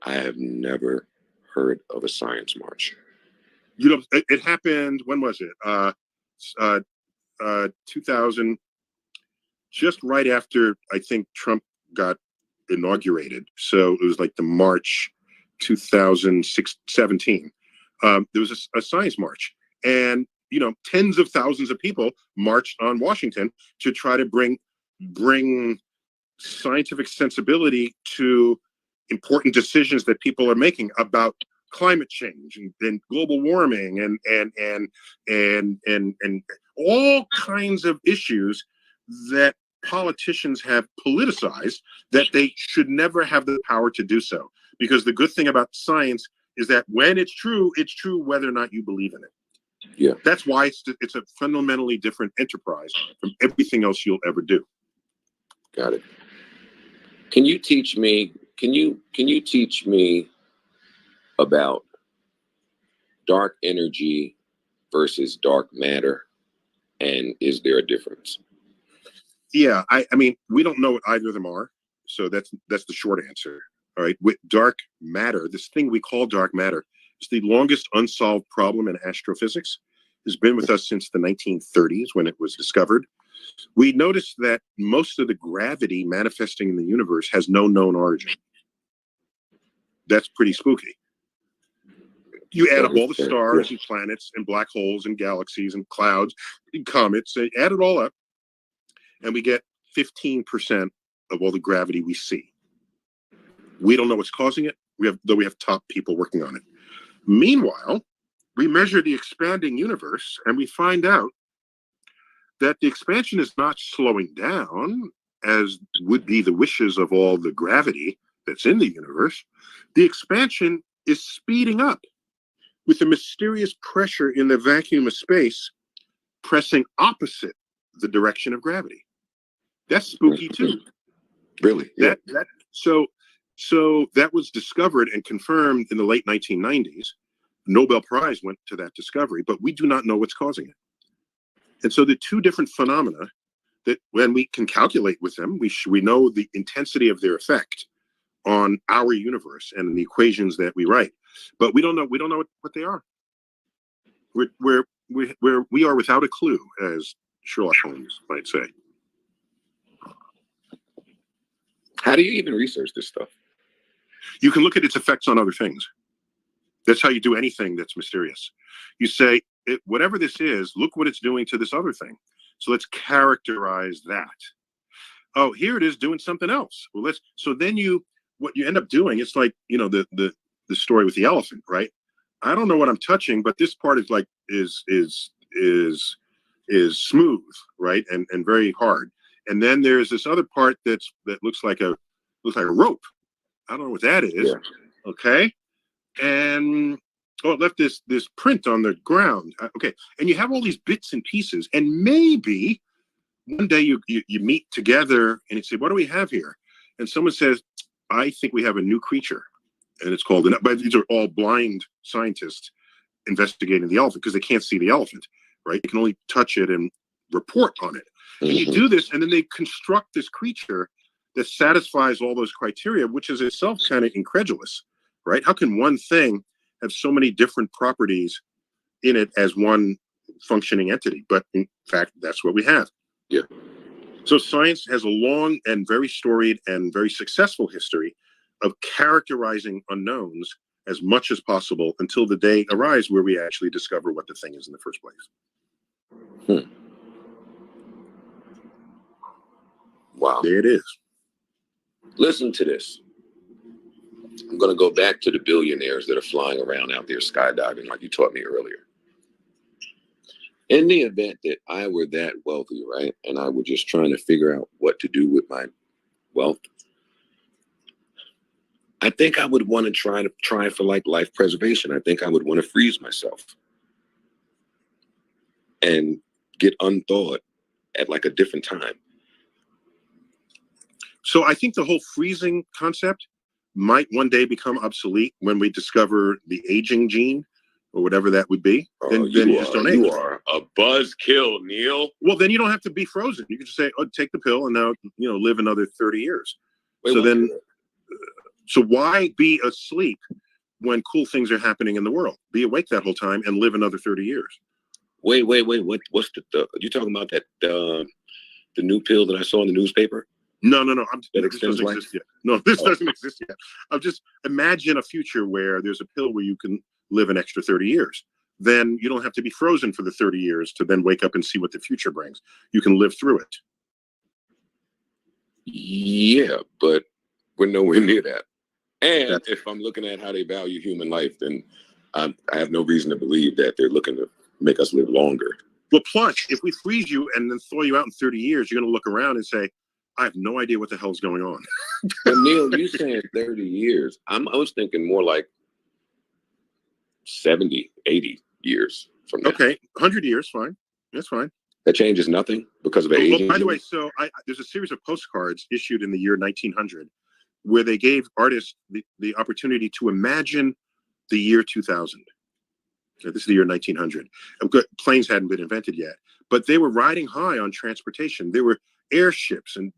Speaker 1: I have never heard of a science march.
Speaker 2: It happened, when was it? 2000, just right after I think Trump got inaugurated. So it was like the March 2017. There was a science march, and tens of thousands of people marched on Washington to try to bring scientific sensibility to important decisions that people are making about climate change and global warming and all kinds of issues that politicians have politicized, that they should never have the power to do so. Because the good thing about science is that when it's true whether or not you believe in it.
Speaker 1: Yeah.
Speaker 2: That's why it's a fundamentally different enterprise from everything else you'll ever do.
Speaker 1: Got it. Can you teach me about dark energy versus dark matter, and is there a difference?
Speaker 2: Yeah, I mean, we don't know what either of them are, so that's the short answer. All right, with dark matter, this thing we call dark matter is the longest unsolved problem in astrophysics. It's been with us since the 1930s when it was discovered. We noticed that most of the gravity manifesting in the universe has no known origin. That's pretty spooky. You add up all the stars and planets and black holes and galaxies and clouds and comets, and add it all up, and we get 15% of all the gravity we see. We don't know what's causing it, though we have top people working on it. Meanwhile, we measure the expanding universe, and we find out that the expansion is not slowing down, as would be the wishes of all the gravity that's in the universe. The expansion is speeding up, with a mysterious pressure in the vacuum of space pressing opposite the direction of gravity. That's spooky too.
Speaker 1: Really? Yeah.
Speaker 2: So that was discovered and confirmed in the late 1990s. Nobel Prize went to that discovery, but we do not know what's causing it. And so the two different phenomena that, when we can calculate with them, we know the intensity of their effect on our universe and the equations that we write, but we don't know what they are. We are without a clue, as Sherlock Holmes might say.
Speaker 1: How do you even research this stuff?
Speaker 2: You can look at its effects on other things. That's how you do anything that's mysterious. You say, whatever this is, look what it's doing to this other thing. So let's characterize that. Oh, here it is doing something else. Well, what you end up doing, it's like, the story with the elephant, right? I don't know what I'm touching, but this part is like is smooth, right? And very hard. And then there's this other part that looks like a rope. I don't know what that is.
Speaker 1: Yeah.
Speaker 2: Okay. And it left this print on the ground. Okay. And you have all these bits and pieces, and maybe one day you meet together and you say, what do we have here? And someone says, I think we have a new creature. And it's called, but these are all blind scientists investigating the elephant because they can't see the elephant, right? They can only touch it and report on it. And you do this, and then they construct this creature that satisfies all those criteria, which is itself kind of incredulous, right? How can one thing have so many different properties in it as one functioning entity? But in fact, that's what we have.
Speaker 1: Yeah.
Speaker 2: So science has a long and very storied and very successful history of characterizing unknowns as much as possible until the day arrives where we actually discover what the thing is in the first place.
Speaker 1: Wow.
Speaker 2: There it is.
Speaker 1: Listen to this. I'm going to go back to the billionaires that are flying around out there skydiving, like you taught me earlier. In the event that I were that wealthy, right, and I were just trying to figure out what to do with my wealth, I think I would want to try for like life preservation. I think I would want to freeze myself and get unthawed at like a different time.
Speaker 2: So I think the whole freezing concept might one day become obsolete when we discover the aging gene or whatever that would be. Then you just don't age.
Speaker 1: You are a buzzkill, Neil.
Speaker 2: Well, then you don't have to be frozen. You can just say, "Oh, take the pill and now live another 30 years." So why be asleep when cool things are happening in the world? Be awake that whole time and live another 30 years.
Speaker 1: Wait. What's you talking about that the new pill that I saw in the newspaper?
Speaker 2: No.
Speaker 1: This doesn't
Speaker 2: exist yet. No, this doesn't exist yet. I'll just imagine a future where there's a pill where you can live an extra 30 years. Then you don't have to be frozen for the 30 years to then wake up and see what the future brings. You can live through it.
Speaker 1: Yeah, but we're nowhere near that. And if I'm looking at how they value human life, then I have no reason to believe that they're looking to make us live longer.
Speaker 2: Well, plus, if we freeze you and then throw you out in 30 years, you're going to look around and say, I have no idea what the hell's going on.
Speaker 1: But Neil, you saying 30 years. I was thinking more like 70, 80 years from now.
Speaker 2: Okay, 100 years, fine. That's fine.
Speaker 1: That changes nothing because of age.
Speaker 2: By the way, so there's a series of postcards issued in the year 1900 where they gave artists the opportunity to imagine the year 2000. Okay, this is the year 1900. Planes hadn't been invented yet, but they were riding high on transportation. There were airships and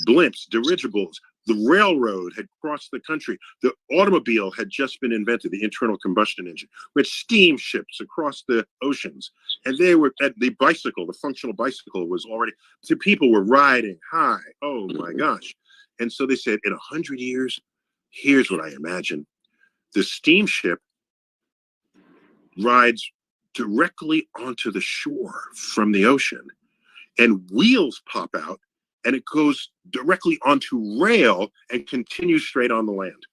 Speaker 2: blimps, dirigibles. The railroad had crossed the country. The automobile had just been invented, the internal combustion engine. We had steamships across the oceans. And they were at the bicycle, the functional bicycle was already, so people were riding high. Oh my gosh. And so they said, in 100 years, here's what I imagine. The steamship rides directly onto the shore from the ocean, and wheels pop out, and it goes directly onto rail and continues straight on the land.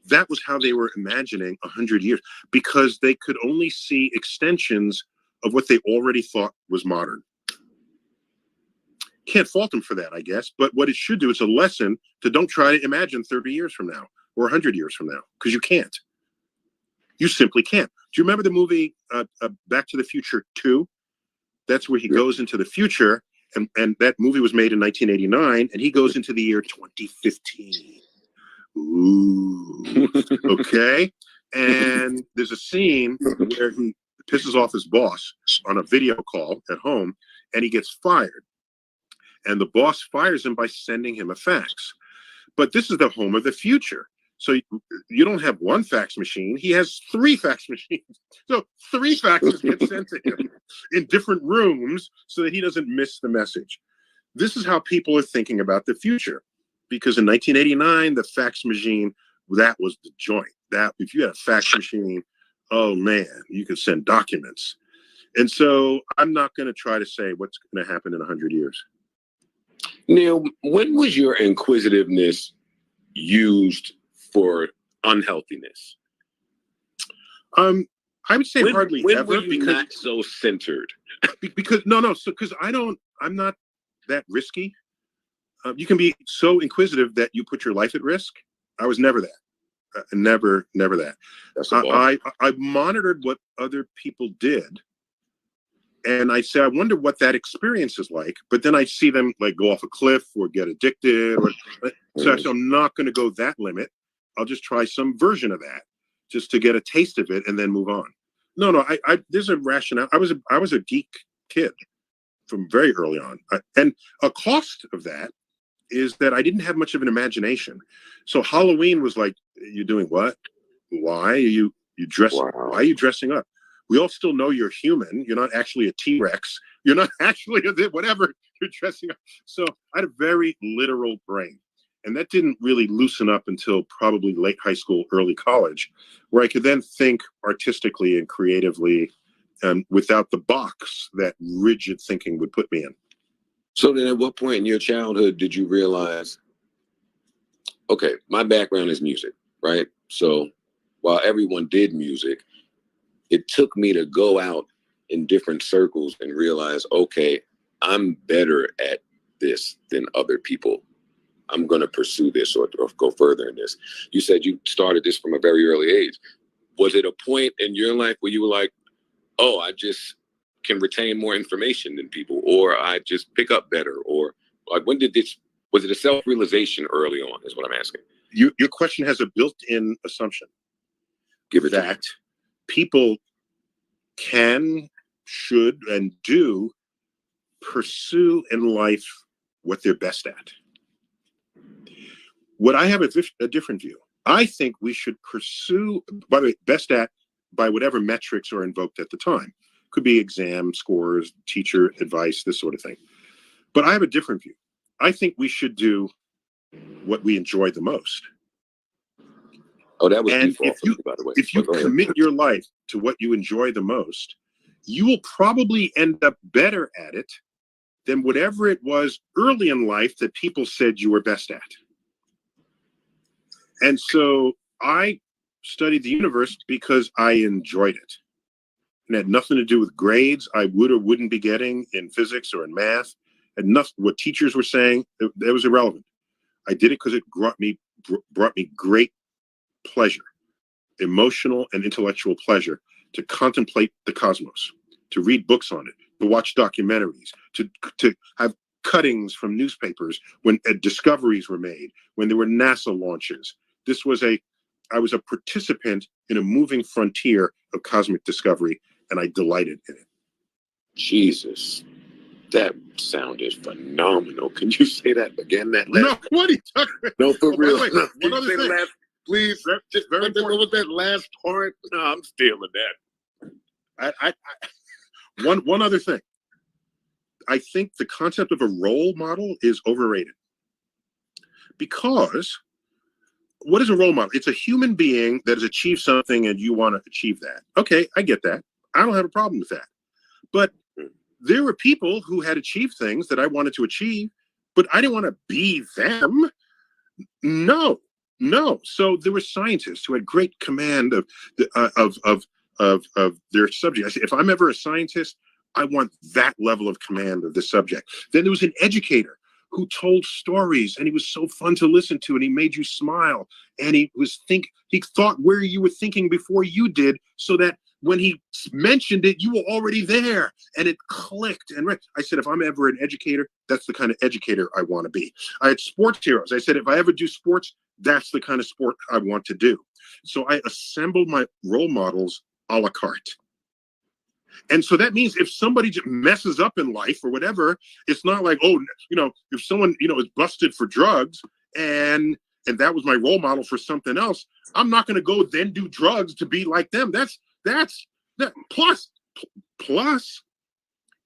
Speaker 2: That was how they were imagining 100 years, because they could only see extensions of what they already thought was modern. Can't fault them for that, I guess. But what it should do is a lesson to don't try to imagine 30 years from now or 100 years from now, because you can't. You simply can't. Do you remember the movie Back to the Future 2? That's where he goes into the future, and that movie was made in 1989, and he goes into the year 2015. Ooh, okay. And there's a scene where he pisses off his boss on a video call at home, and he gets fired. And the boss fires him by sending him a fax. But this is the home of the future. So you don't have one fax machine. He has 3 fax machines. So 3 faxes get sent to him in different rooms so that he doesn't miss the message. This is how people are thinking about the future. Because in 1989, the fax machine, that was the joint. That if you had a fax machine, oh man, you could send documents. And so I'm not going to try to say what's going to happen in 100 years.
Speaker 1: Neil, when was your inquisitiveness used for unhealthiness?
Speaker 2: I would say hardly
Speaker 1: when
Speaker 2: ever.
Speaker 1: Were you because not so centered?
Speaker 2: Because I'm not that risky. You can be so inquisitive that you put your life at risk. I was never that. Never that. I monitored what other people did. And I say, I wonder what that experience is like. But then I see them like go off a cliff or get addicted. So I'm not going to go that limit. I'll just try some version of that just to get a taste of it and then move on. No, there's a rationale. I was a geek kid from very early on. And a cost of that is that I didn't have much of an imagination. So Halloween was like, you're doing what? Why are you dressing? Wow. Why are you dressing up? We all still know you're human. You're not actually a T-Rex. You're not actually whatever you're dressing up. So I had a very literal brain. And that didn't really loosen up until probably late high school, early college, where I could then think artistically and creatively without the box that rigid thinking would put me in.
Speaker 1: So then at what point in your childhood did you realize, okay, my background is music, right? So while everyone did music, it took me to go out in different circles and realize, okay, I'm better at this than other people. I'm going to pursue this or go further in this. You said you started this from a very early age. Was it a point in your life where you were like, oh, I just can retain more information than people, or I just pick up better, or like when did this, was it a self-realization early on is what I'm asking.
Speaker 2: Your question has a built-in assumption.
Speaker 1: Give it
Speaker 2: that people can, should, and do pursue in life what they're best at. What I have a different view. I think we should pursue, by the way, best at by whatever metrics are invoked at the time. Could be exam scores, teacher advice, this sort of thing. But I have a different view. I think we should do what we enjoy the most.
Speaker 1: Oh, that was
Speaker 2: and
Speaker 1: default
Speaker 2: if you,
Speaker 1: for me, by the way.
Speaker 2: if you commit your life to what you enjoy the most, you will probably end up better at it than whatever it was early in life that people said you were best at. And so I studied the universe because I enjoyed it. It had nothing to do with grades I would or wouldn't be getting in physics or in math. And nothing, what teachers were saying, that was irrelevant. I did it because it brought me great pleasure, emotional and intellectual pleasure, to contemplate the cosmos, to read books on it, to watch documentaries, to have cuttings from newspapers when discoveries were made, when there were NASA launches. I was a participant in a moving frontier of cosmic discovery, and I delighted in it.
Speaker 1: Jesus, that sounded phenomenal. Can you say that again? That last,
Speaker 2: no, what are you talking about?
Speaker 1: no, for real.
Speaker 2: Wait,
Speaker 1: No,
Speaker 2: one other thing.
Speaker 1: Please, just very important. What was that last part? No, I'm stealing that.
Speaker 2: One other thing. I think the concept of a role model is overrated. Because what is a role model? It's a human being that has achieved something and you want to achieve that. Okay, I get that. I don't have a problem with that. But there were people who had achieved things that I wanted to achieve, but I didn't want to be them. No. So there were scientists who had great command of their subject. I said, if I'm ever a scientist, I want that level of command of the subject. Then there was an educator who told stories, and he was so fun to listen to, and he made you smile, and he thought where you were thinking before you did, so that when he mentioned it, you were already there, and it clicked. And I said, if I'm ever an educator, that's the kind of educator I want to be. I had sports heroes. I said, if I ever do sports, that's the kind of sport I want to do. So I assembled my role models a la carte. And so that means if somebody just messes up in life or whatever, it's not like, oh, if someone, is busted for drugs and that was my role model for something else, I'm not going to go then do drugs to be like them. That's plus,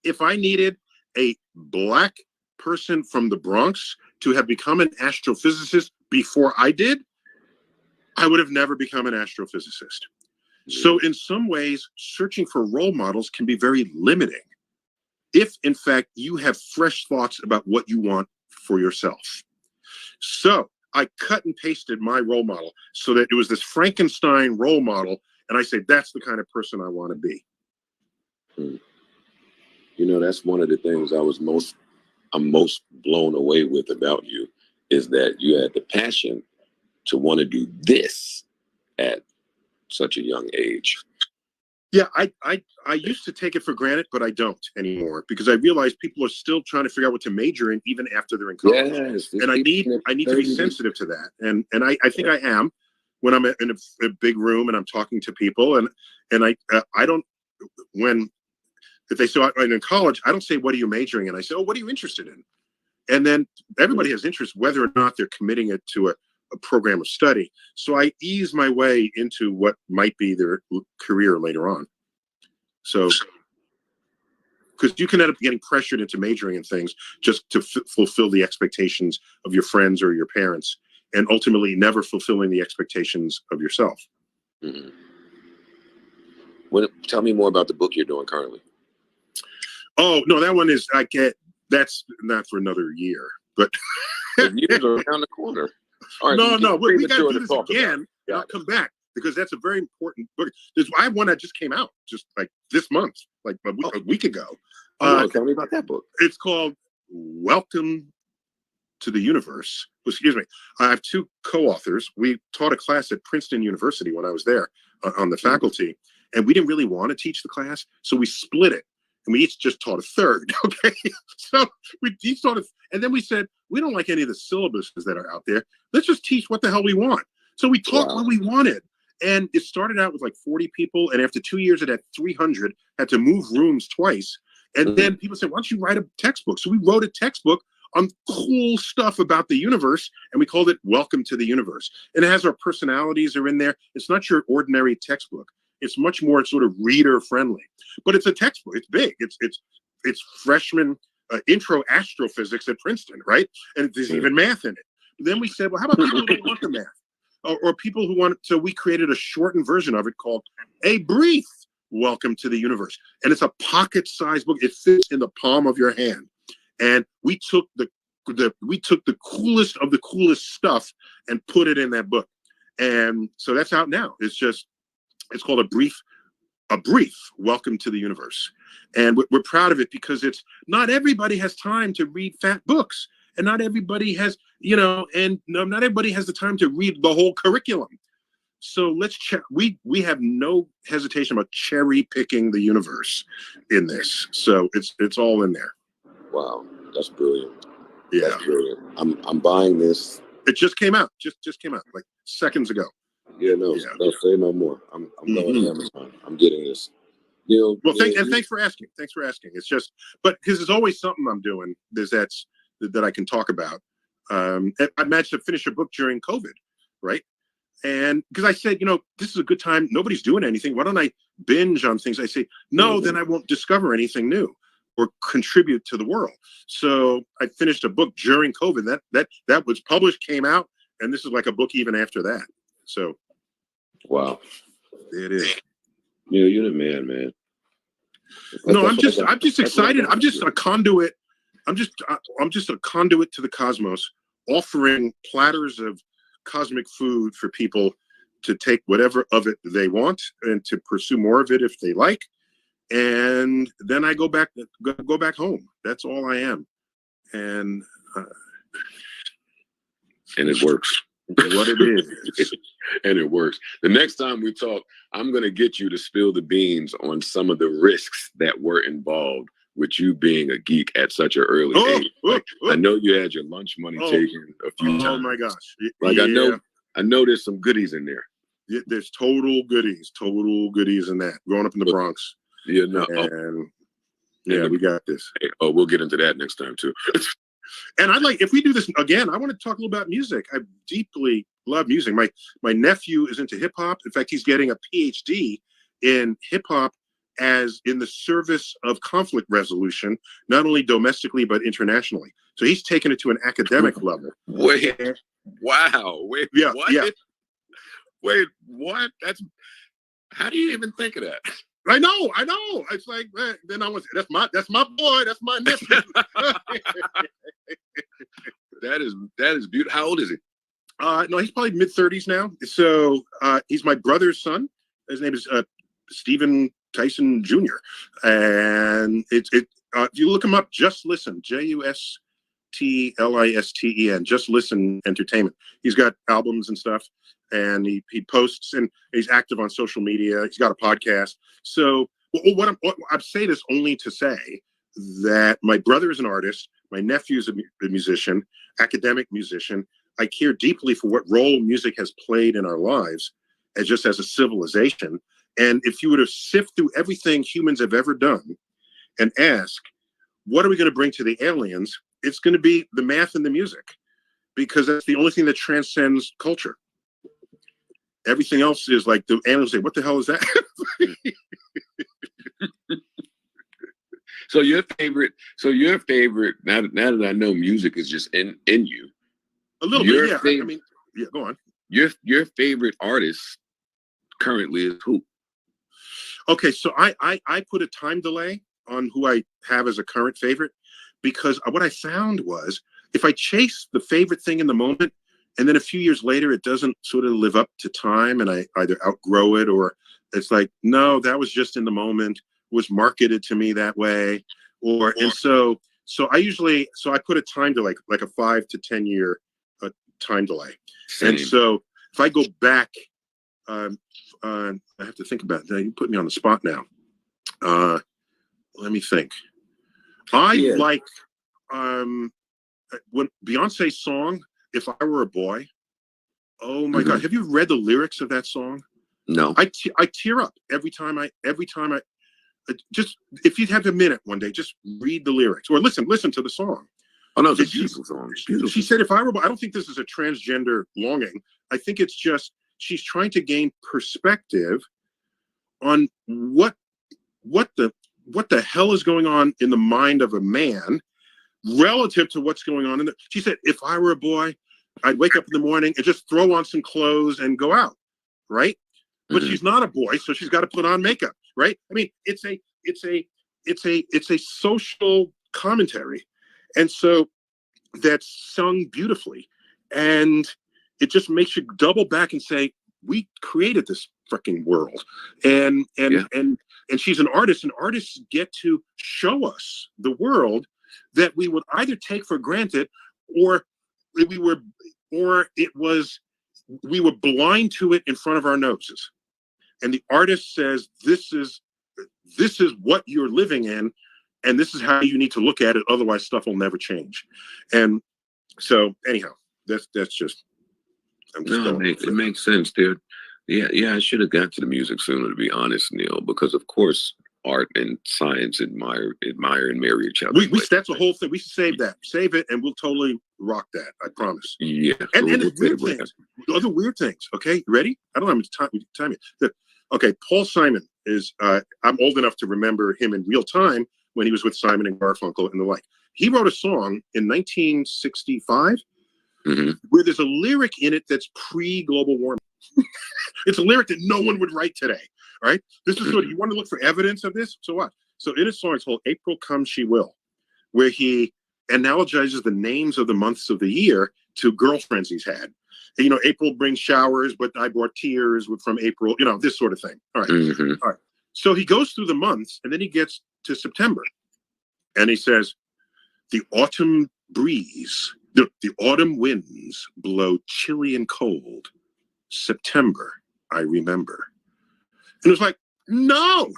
Speaker 2: if I needed a black person from the Bronx to have become an astrophysicist before I did, I would have never become an astrophysicist. So in some ways, searching for role models can be very limiting if, in fact, you have fresh thoughts about what you want for yourself. So I cut and pasted my role model so that it was this Frankenstein role model, and I said, that's the kind of person I want to be.
Speaker 1: That's one of the things I'm most blown away with about you, is that you had the passion to want to do this at such a young age.
Speaker 2: Yeah, I used to take it for granted, but I don't anymore, because I realize people are still trying to figure out what to major in even after they're in college. Yes, and I need to be sensitive to that. And I think I am when I'm in a big room and I'm talking to people, and I don't, if they say I'm in college, I don't say, what are you majoring in? I say, oh, what are you interested in? And then everybody has interest, whether or not they're committing it to a program of study. So I ease my way into what might be their career later on. So, because you can end up getting pressured into majoring in things just to fulfill the expectations of your friends or your parents, and ultimately never fulfilling the expectations of yourself.
Speaker 1: Mm-hmm. Tell me more about the book you're doing currently.
Speaker 2: Oh, no, that one is, that's not for another year, but
Speaker 1: the years are around the corner.
Speaker 2: Right, no, we got to do this again. I'll come back, because that's a very important book. I have one that just came out just like this month, like a week ago.
Speaker 1: Tell me about that book.
Speaker 2: It's called Welcome to the Universe. Excuse me. I have two co-authors. We taught a class at Princeton University when I was there on the faculty, and we didn't really want to teach the class, so we split it. and we each just taught a third. Okay, so we each taught and then we said we don't like any of the syllabuses that are out there. Let's just teach what the hell we want. So we taught what we wanted, and it started out with like 40 people, and after 2 years, it had 300. Had to move rooms twice, and then people said, "Why don't you write a textbook?" So we wrote a textbook on cool stuff about the universe, and we called it Welcome to the Universe. And it has our personalities are in there. It's not your ordinary textbook. It's much more sort of reader friendly, but it's a textbook. It's big. It's freshman intro astrophysics at Princeton, right? And there's even math in it. But then we said, well, how about people who don't want the math, or people who want? So we created a shortened version of it called A Brief Welcome to the Universe, and it's a pocket-sized book. It fits in the palm of your hand. And we took the coolest of the coolest stuff and put it in that book, and so that's out now. It's called a brief Welcome to the Universe, and we're proud of it because it's not everybody has time to read fat books, and not everybody has not everybody has the time to read the whole curriculum. So we have no hesitation about cherry picking the universe in this. So it's all in there.
Speaker 1: Wow, that's brilliant.
Speaker 2: Yeah,
Speaker 1: that's brilliant. I'm buying this.
Speaker 2: It just came out. Just came out like seconds ago.
Speaker 1: Don't say no more. I'm going to Amazon. I'm getting this. Well,
Speaker 2: thanks for asking. Thanks for asking. It's just, but because there's always something I'm doing. That I can talk about. I managed to finish a book during COVID, right? And because I said, this is a good time. Nobody's doing anything. Why don't I binge on things? I say, no, then I won't discover anything new or contribute to the world. So I finished a book during COVID. That was published, came out, and this is like a book even after that. So,
Speaker 1: wow,
Speaker 2: it is.
Speaker 1: You're the man.
Speaker 2: No, I'm just excited. I'm just a conduit. I'm just a conduit to the cosmos, offering platters of cosmic food for people to take whatever of it they want and to pursue more of it if they like. And then I go back home. That's all I am. And
Speaker 1: it works.
Speaker 2: What it is.
Speaker 1: And it works. The next time we talk, I'm going to get you to spill the beans on some of the risks that were involved with you being a geek at such an early age. I know you had your lunch money taken a few times.
Speaker 2: Oh my gosh.
Speaker 1: I know there's some goodies in there.
Speaker 2: Yeah, there's total goodies in that. Growing up in the Bronx.
Speaker 1: We
Speaker 2: got this.
Speaker 1: We'll get into that next time too.
Speaker 2: And if we do this again, I want to talk a little about music. I deeply love music. My nephew is into hip hop. In fact, he's getting a PhD in hip hop as in the service of conflict resolution, not only domestically, but internationally. So he's taken it to an academic level.
Speaker 1: Wait, wow. Wait,
Speaker 2: yeah,
Speaker 1: what?
Speaker 2: Yeah.
Speaker 1: Wait, what? How do you even think of that?
Speaker 2: I know. It's like, then that's my boy. That's my nephew.
Speaker 1: That is beautiful. How old is he?
Speaker 2: No, he's probably mid-30s now. So he's my brother's son. His name is Stephen Tyson Jr. And if you look him up, Just Listen, JUSTLISTEN, Just Listen Entertainment. He's got albums and stuff, and he posts, and he's active on social media. He's got a podcast. So I'm saying this only to say that my brother is an artist, my nephew is a musician, academic musician. I care deeply for what role music has played in our lives, as a civilization. And if you were to sift through everything humans have ever done and ask, what are we going to bring to the aliens? It's going to be the math and the music, because that's the only thing that transcends culture. Everything else is like the aliens say, what the hell is that?
Speaker 1: So your favorite, now that I know music is just in you.
Speaker 2: A little bit, yeah. Go on.
Speaker 1: Your favorite artist currently is who?
Speaker 2: Okay, so I put a time delay on who I have as a current favorite, because what I found was if I chase the favorite thing in the moment, and then a few years later it doesn't sort of live up to time, and I either outgrow it, or it's like, no, that was just in the moment, was marketed to me that way, so I put a time delay, like a 5 to 10 year time delay.
Speaker 1: Same.
Speaker 2: And so if I go back, I have to think about that. You put me on the spot now. let me think. I
Speaker 1: Yeah.
Speaker 2: like when Beyonce's song "If I Were a Boy." Oh my God! Have you read the lyrics of that song?
Speaker 1: No.
Speaker 2: I tear up every time I just, if you have a minute one day, just read the lyrics or listen to the song.
Speaker 1: Oh no, it's a beautiful song. Beautiful.
Speaker 2: She said, "If I were," I don't think this is a transgender longing. I think it's just she's trying to gain perspective on what the hell is going on in the mind of a man relative to what's going on in the. She said, "If I were a boy, I'd wake up in the morning and just throw on some clothes and go out," right? But she's not a boy, so she's got to put on makeup, right? I mean, it's a social commentary, and so that's sung beautifully, and it just makes you double back and say, we created this freaking world, and she's an artist, and artists get to show us the world that we would either take for granted, or we were blind to it in front of our noses. And the artist says, this is what you're living in, and this is how you need to look at it. Otherwise, stuff will never change. And so, anyhow, that's just.
Speaker 1: It makes sense, dude. Yeah. I should have got to the music sooner, to be honest, Neil, because of course, art and science admire and marry each other.
Speaker 2: That's the whole thing. We save it, and we'll totally rock that. I promise.
Speaker 1: Yeah.
Speaker 2: And the other weird things. Okay, you ready? I don't know how much time it. Okay, Paul Simon is. I'm old enough to remember him in real time when he was with Simon and Garfunkel and the like. He wrote a song in 1965 where there's a lyric in it that's pre-global warming. It's a lyric that no one would write today, right? This is sort of, you want to look for evidence of this? So what? So in a song, it's called "April Come She Will," where he analogizes the names of the months of the year to girlfriends he's had. And, April brings showers, but I brought tears from April, this sort of thing. All right. All right. So he goes through the months, and then he gets to September, and he says, "The autumn breeze, the autumn winds blow chilly and cold. September, I remember." And it's like, no,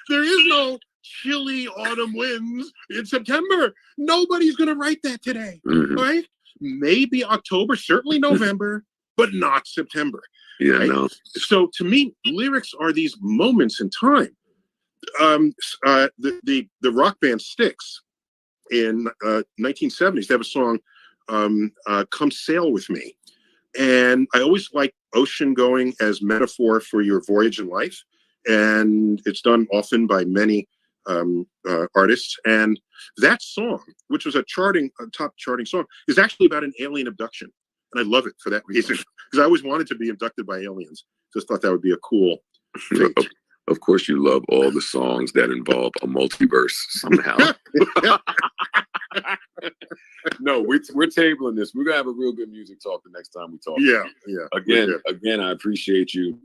Speaker 2: there is no chilly autumn winds in September. Nobody's going to write that today, right? Maybe October, certainly November, but not September.
Speaker 1: Yeah,
Speaker 2: right?
Speaker 1: no.
Speaker 2: So to me, lyrics are these moments in time. The rock band Styx in 1970s, they have a song, "Come Sail With Me." And I always like ocean going as metaphor for your voyage in life. And it's done often by many artists. And that song, which was a top charting song, is actually about an alien abduction. And I love it for that reason, because I always wanted to be abducted by aliens. Just thought that would be a cool thing.
Speaker 1: Of course, you love all the songs that involve a multiverse somehow. No, we're tabling this. We're gonna have a real good music talk the next time we talk.
Speaker 2: Yeah.
Speaker 1: Again, I appreciate you.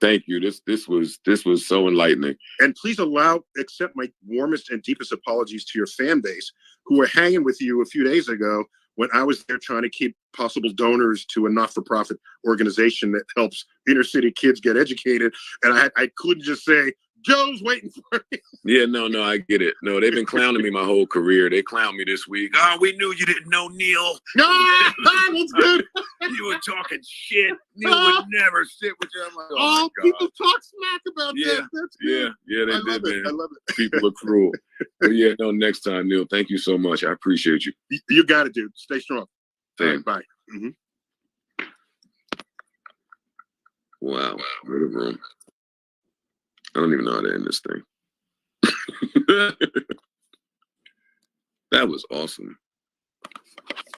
Speaker 1: Thank you. This was so enlightening.
Speaker 2: And please accept my warmest and deepest apologies to your fan base who were hanging with you a few days ago when I was there trying to keep possible donors to a not-for-profit organization that helps inner city kids get educated. And I couldn't just say, "Joe's waiting for me."
Speaker 1: Yeah, no, I get it. No, they've been clowning me my whole career. They clowned me this week. "Oh, we knew you didn't know Neil.
Speaker 2: No, that's good.
Speaker 1: You were talking shit. Neil would never sit with you." I'm like,
Speaker 2: oh people talk smack about that. That's good.
Speaker 1: Yeah, they
Speaker 2: I
Speaker 1: did,
Speaker 2: love it.
Speaker 1: man.
Speaker 2: I love it.
Speaker 1: People are cruel. But yeah, no, next time, Neil, thank you so much. I appreciate you.
Speaker 2: You got it, dude. Stay strong.
Speaker 1: Same.
Speaker 2: All right, bye.
Speaker 1: Wow. What a room. I don't even know how to end this thing. That was awesome.